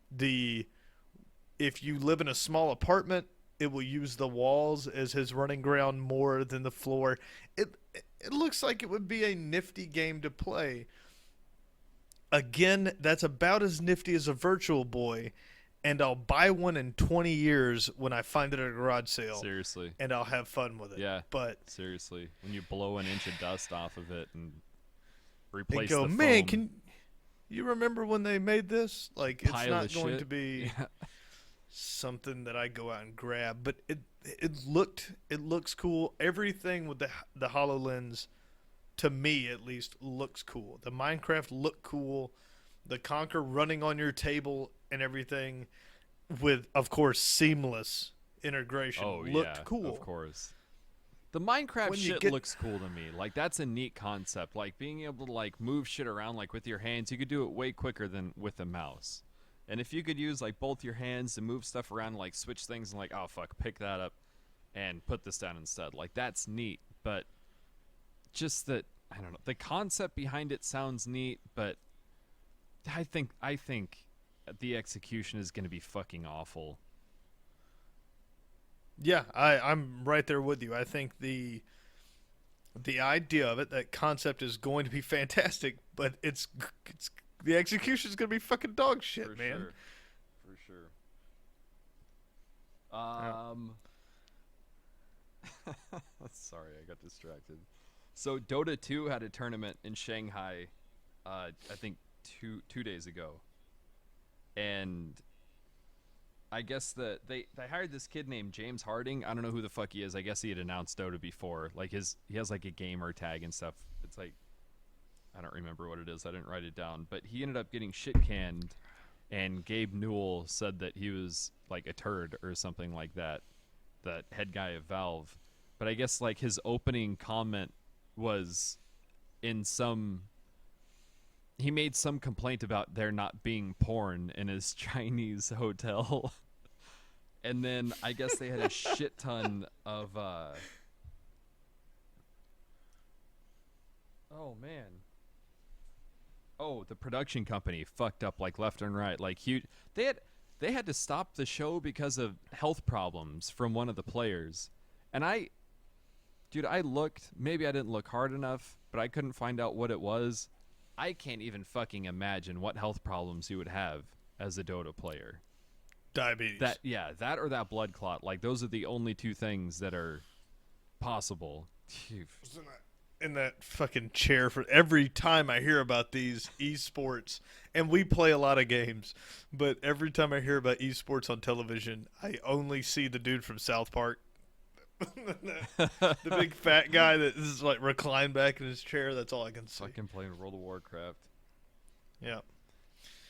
you live in a small apartment, it will use the walls as his running ground more than the floor. It looks like it would be a nifty game to play. Again, that's about as nifty as a Virtual Boy, and I'll buy one in 20 years when I find it at a garage sale. Seriously. And I'll have fun with it. Yeah. But seriously, when you blow an inch of dust off of it and replace go, the man, foam. can you remember when they made this? Like, it's Pile not of going shit. to be Yeah. something that I go out and grab, but it looks cool. Everything with the HoloLens, to me at least, looks cool. The Minecraft looked cool. The Conquer running on your table and everything, with of course seamless integration, looked cool. Of course. The Minecraft When you shit get- looks cool to me. Like, that's a neat concept. Like, being able to, like, move shit around, like, with your hands. You could do it way quicker than with a mouse. And if you could use, like, both your hands to move stuff around, like, switch things and, like, oh, fuck, pick that up and put this down instead. Like, that's neat. But just that, I don't know. The concept behind it sounds neat, but I think the execution is going to be fucking awful. Yeah, I'm right there with you. I think the idea of it, that concept, is going to be fantastic, but it's the execution is going to be fucking dog shit, For man. sure. Sorry, I got distracted. So Dota 2 had a tournament in Shanghai, I think two days ago, and I guess that they hired this kid named James Harding. I don't know who the fuck he is. I guess he had announced Dota before. Like, he has like a gamer tag and stuff. It's like, I don't remember what it is. I didn't write it down. But he ended up getting shit canned, and Gabe Newell said that he was like a turd or something like that. That head guy of Valve. But I guess like his opening comment was he made some complaint about there not being porn in his Chinese hotel. And then I guess they had a shit ton of oh man. Oh, the production company fucked up like left and right. Like they had to stop the show because of health problems from one of the players. And I looked, maybe I didn't look hard enough, but I couldn't find out what it was. I can't even fucking imagine what health problems you would have as a Dota player. Diabetes. That or that blood clot. Like, those are the only two things that are possible. In that fucking chair for every time I hear about these esports, and we play a lot of games, but every time I hear about esports on television, I only see the dude from South Park. The big fat guy that is like reclined back in his chair. That's all I can see. Fucking playing World of Warcraft. Yeah.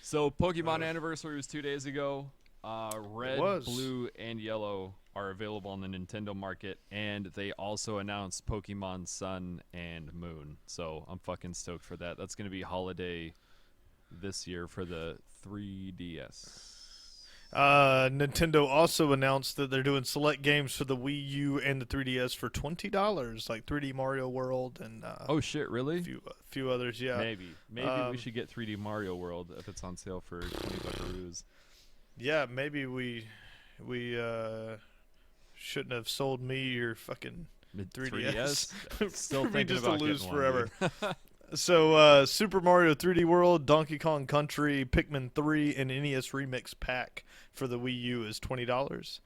So Pokemon Anniversary was 2 days ago. Red, blue, and yellow are available on the Nintendo market, and they also announced Pokemon Sun and Moon. So I'm fucking stoked for that. That's going to be holiday this year for the 3DS. Nintendo also announced that they're doing select games for the Wii U and the 3DS for $20, like 3D Mario World and oh shit, really? A few others, yeah. Maybe we should get 3D Mario World if it's on sale for $20. Yeah, maybe we shouldn't have sold me your fucking 3DS. Still for me thinking just about to lose getting forever. One, So, Super Mario 3D World, Donkey Kong Country, Pikmin 3, and NES Remix Pack for the Wii U is $20.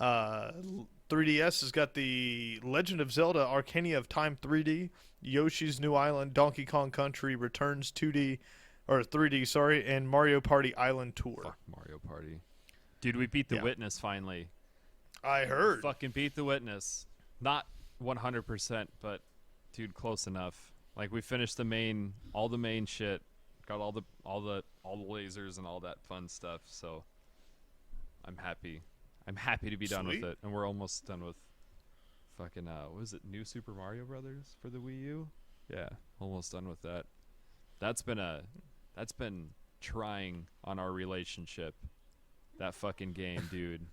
3DS has got the Legend of Zelda Arcania of Time 3D, Yoshi's New Island, Donkey Kong Country Returns 2D, or 3D, sorry, and Mario Party Island Tour. Fuck Mario Party. Dude, we beat The Witness finally. I heard. We fucking beat The Witness. Not 100%, but dude, close enough. Like, we finished all the main shit, got all the lasers and all that fun stuff. So I'm happy. I'm happy to be done with it, and we're almost done with fucking what is it? New Super Mario Brothers for the Wii U? Yeah, almost done with that. That's been trying on our relationship. That fucking game, dude.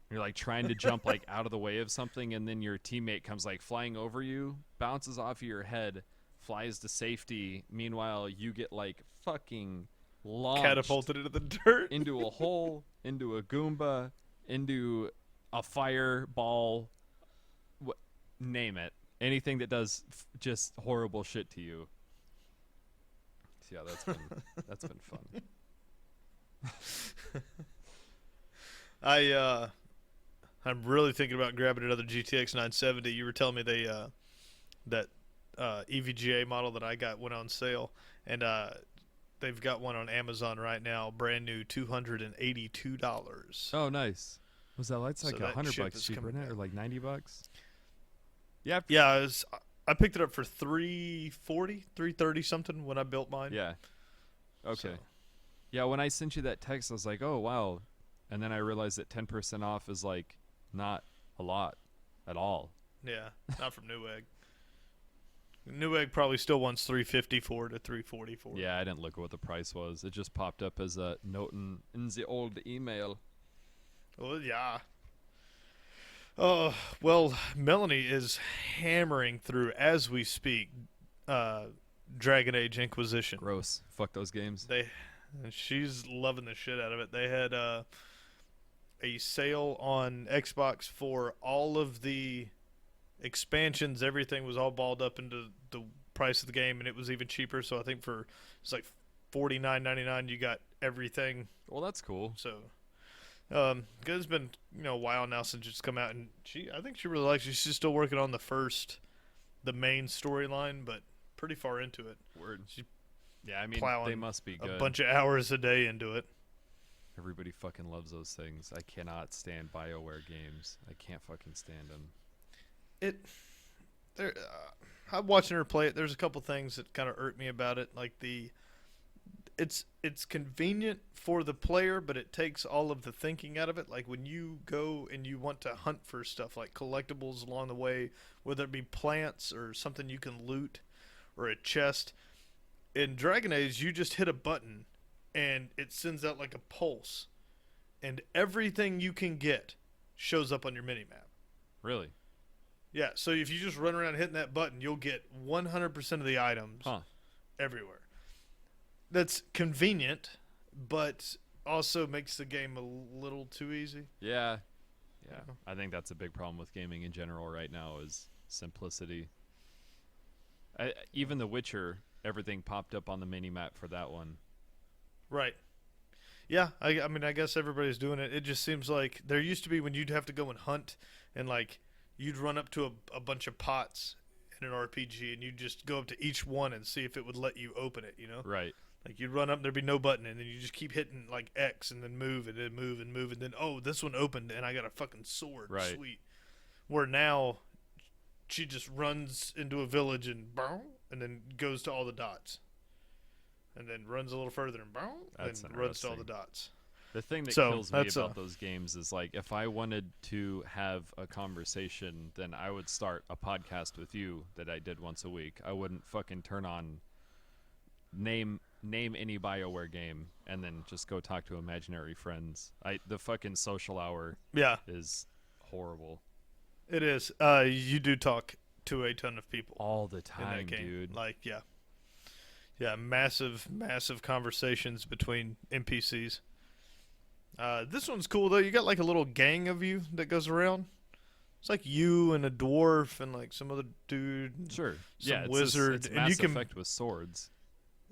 You're like trying to jump like out of the way of something, and then your teammate comes like flying over you, bounces off of your head, flies to safety. Meanwhile, you get like fucking launched, catapulted into the dirt, into a hole, into a Goomba, into a fireball. Name it. Anything that does just horrible shit to you. So yeah, that's been fun. I'm really thinking about grabbing another GTX 970. You were telling me that EVGA model that I got went on sale, and they've got one on Amazon right now, brand new, $282. Oh, nice. Was that like $100 cheaper, isn't it, or like $90? Yeah. Yeah, I picked it up for $340, $330 something when I built mine. Yeah. Okay. So. Yeah, when I sent you that text, I was like, oh, wow. And then I realized that 10% off is like not a lot at all. Yeah, not from Newegg. Newegg probably still wants $354 to $344. Yeah, I didn't look at what the price was. It just popped up as a note in the old email. Well, yeah. Oh, well, Melanie is hammering through, as we speak, Dragon Age Inquisition. Gross. Fuck those games. She's loving the shit out of it. They had a sale on Xbox for all of the expansions. Everything was all balled up into the price of the game, and it was even cheaper. So I think it's like $49.99 you got everything. Well, that's cool. So it's been a while now since it's come out, and I think she really likes it. She's still working on the main storyline, but pretty far into it. Word. Yeah, I mean, they must be good. A bunch of hours a day into it. Everybody fucking loves those things. I cannot stand BioWare games. I can't fucking stand them. I'm watching her play it. There's a couple things that kind of irk me about it, like it's convenient for the player, but it takes all of the thinking out of it. Like when you go and you want to hunt for stuff like collectibles along the way, whether it be plants or something you can loot or a chest. In Dragon Age, you just hit a button, and it sends out like a pulse, and everything you can get shows up on your minimap. Really? Yeah, so if you just run around hitting that button, you'll get 100% of the items everywhere. That's convenient, but also makes the game a little too easy. Yeah. I think that's a big problem with gaming in general right now is simplicity. Even The Witcher, everything popped up on the mini map for that one. Right. Yeah, I mean, I guess everybody's doing it. It just seems like there used to be when you'd have to go and hunt, and like you'd run up to a bunch of pots in an RPG, and you'd just go up to each one and see if it would let you open it. You know, Right. like you'd run up, there'd be no button, and then you just keep hitting like X, and then move, and then move, and move, and then this one opened, and I got a fucking sword. Right. Sweet. Where now, she just runs into a village and then goes to all the dots. And then runs a little further and runs to all the dots. The thing that kills me about those games is like if I wanted to have a conversation, then I would start a podcast with you that I did once a week. I wouldn't fucking turn on name any BioWare game and then just go talk to imaginary friends. The fucking social hour is horrible. It is. You do talk to a ton of people all the time, in that game. Dude. Like, yeah, massive conversations between NPCs. This one's cool though. You got like a little gang of you that goes around. It's like you and a dwarf and like some other dude. Sure. Some wizard. It's and Mass you can Effect with swords.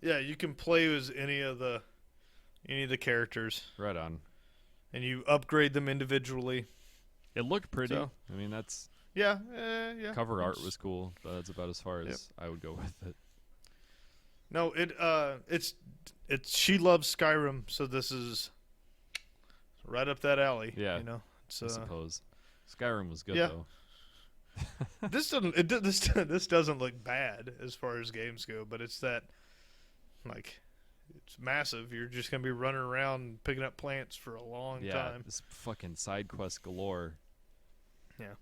Yeah, you can play as any of the characters. Right on. And you upgrade them individually. It looked pretty. So, I mean, that's yeah. Cover art was cool, but that's about as far as I would go with it. No, it's she loves Skyrim, so this is right up that alley. Yeah, you know. I suppose Skyrim was good though. This doesn't look bad as far as games go, but it's that like it's massive. You're just gonna be running around picking up plants for a long time. Yeah, this fucking side quest galore. Yeah.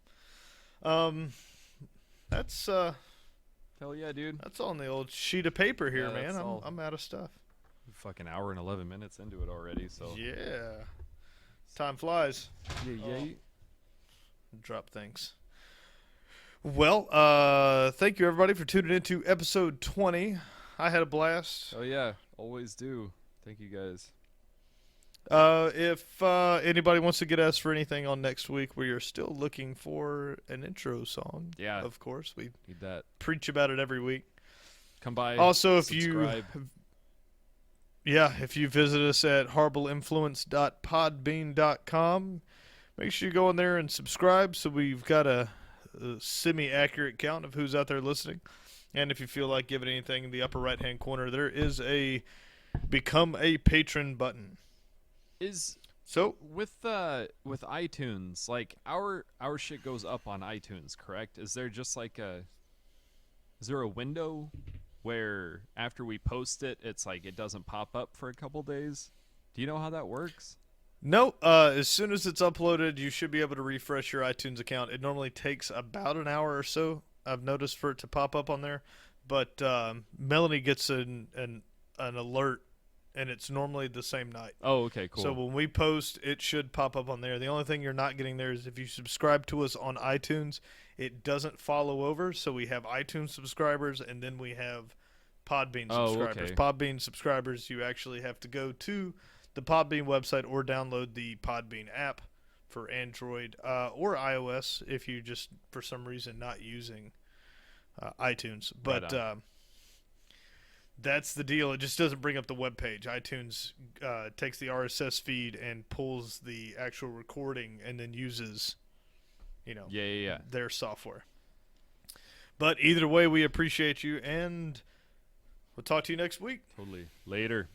That's hell yeah, dude. That's on the old sheet of paper here, man. I'm out of stuff. Fucking hour and 11 minutes into it already, so yeah, time flies. Yeah. Drop things. Well, thank you everybody for tuning into episode 20. I had a blast. Oh yeah, always do. Thank you guys. If anybody wants to get us for anything on next week, we are still looking for an intro song. Yeah, of course, we need that. Preach about it every week. Come by. Also, subscribe. if you visit us at horribleinfluence.podbean.com, make sure you go in there and subscribe so we've got a semi-accurate count of who's out there listening. And if you feel like giving anything in the upper right-hand corner, there is a Become a Patron button. So with iTunes, like our shit goes up on iTunes, correct? Is there just like is there a window where after we post it, it's like it doesn't pop up for a couple days? Do you know how that works? No. As soon as it's uploaded, you should be able to refresh your iTunes account. It normally takes about an hour or so, I've noticed, for it to pop up on there. But Melanie gets an alert, and it's normally the same night. Oh, okay, cool. So when we post, it should pop up on there. The only thing you're not getting there is if you subscribe to us on iTunes, it doesn't follow over. So we have iTunes subscribers, and then we have Podbean subscribers. Okay. Podbean subscribers, you actually have to go to the Podbean website or download the Podbean app for Android or iOS if you just, for some reason, not using iTunes. But that's the deal. It just doesn't bring up the web page. iTunes takes the RSS feed and pulls the actual recording and then uses, their software. But either way, we appreciate you, and we'll talk to you next week. Totally. Later.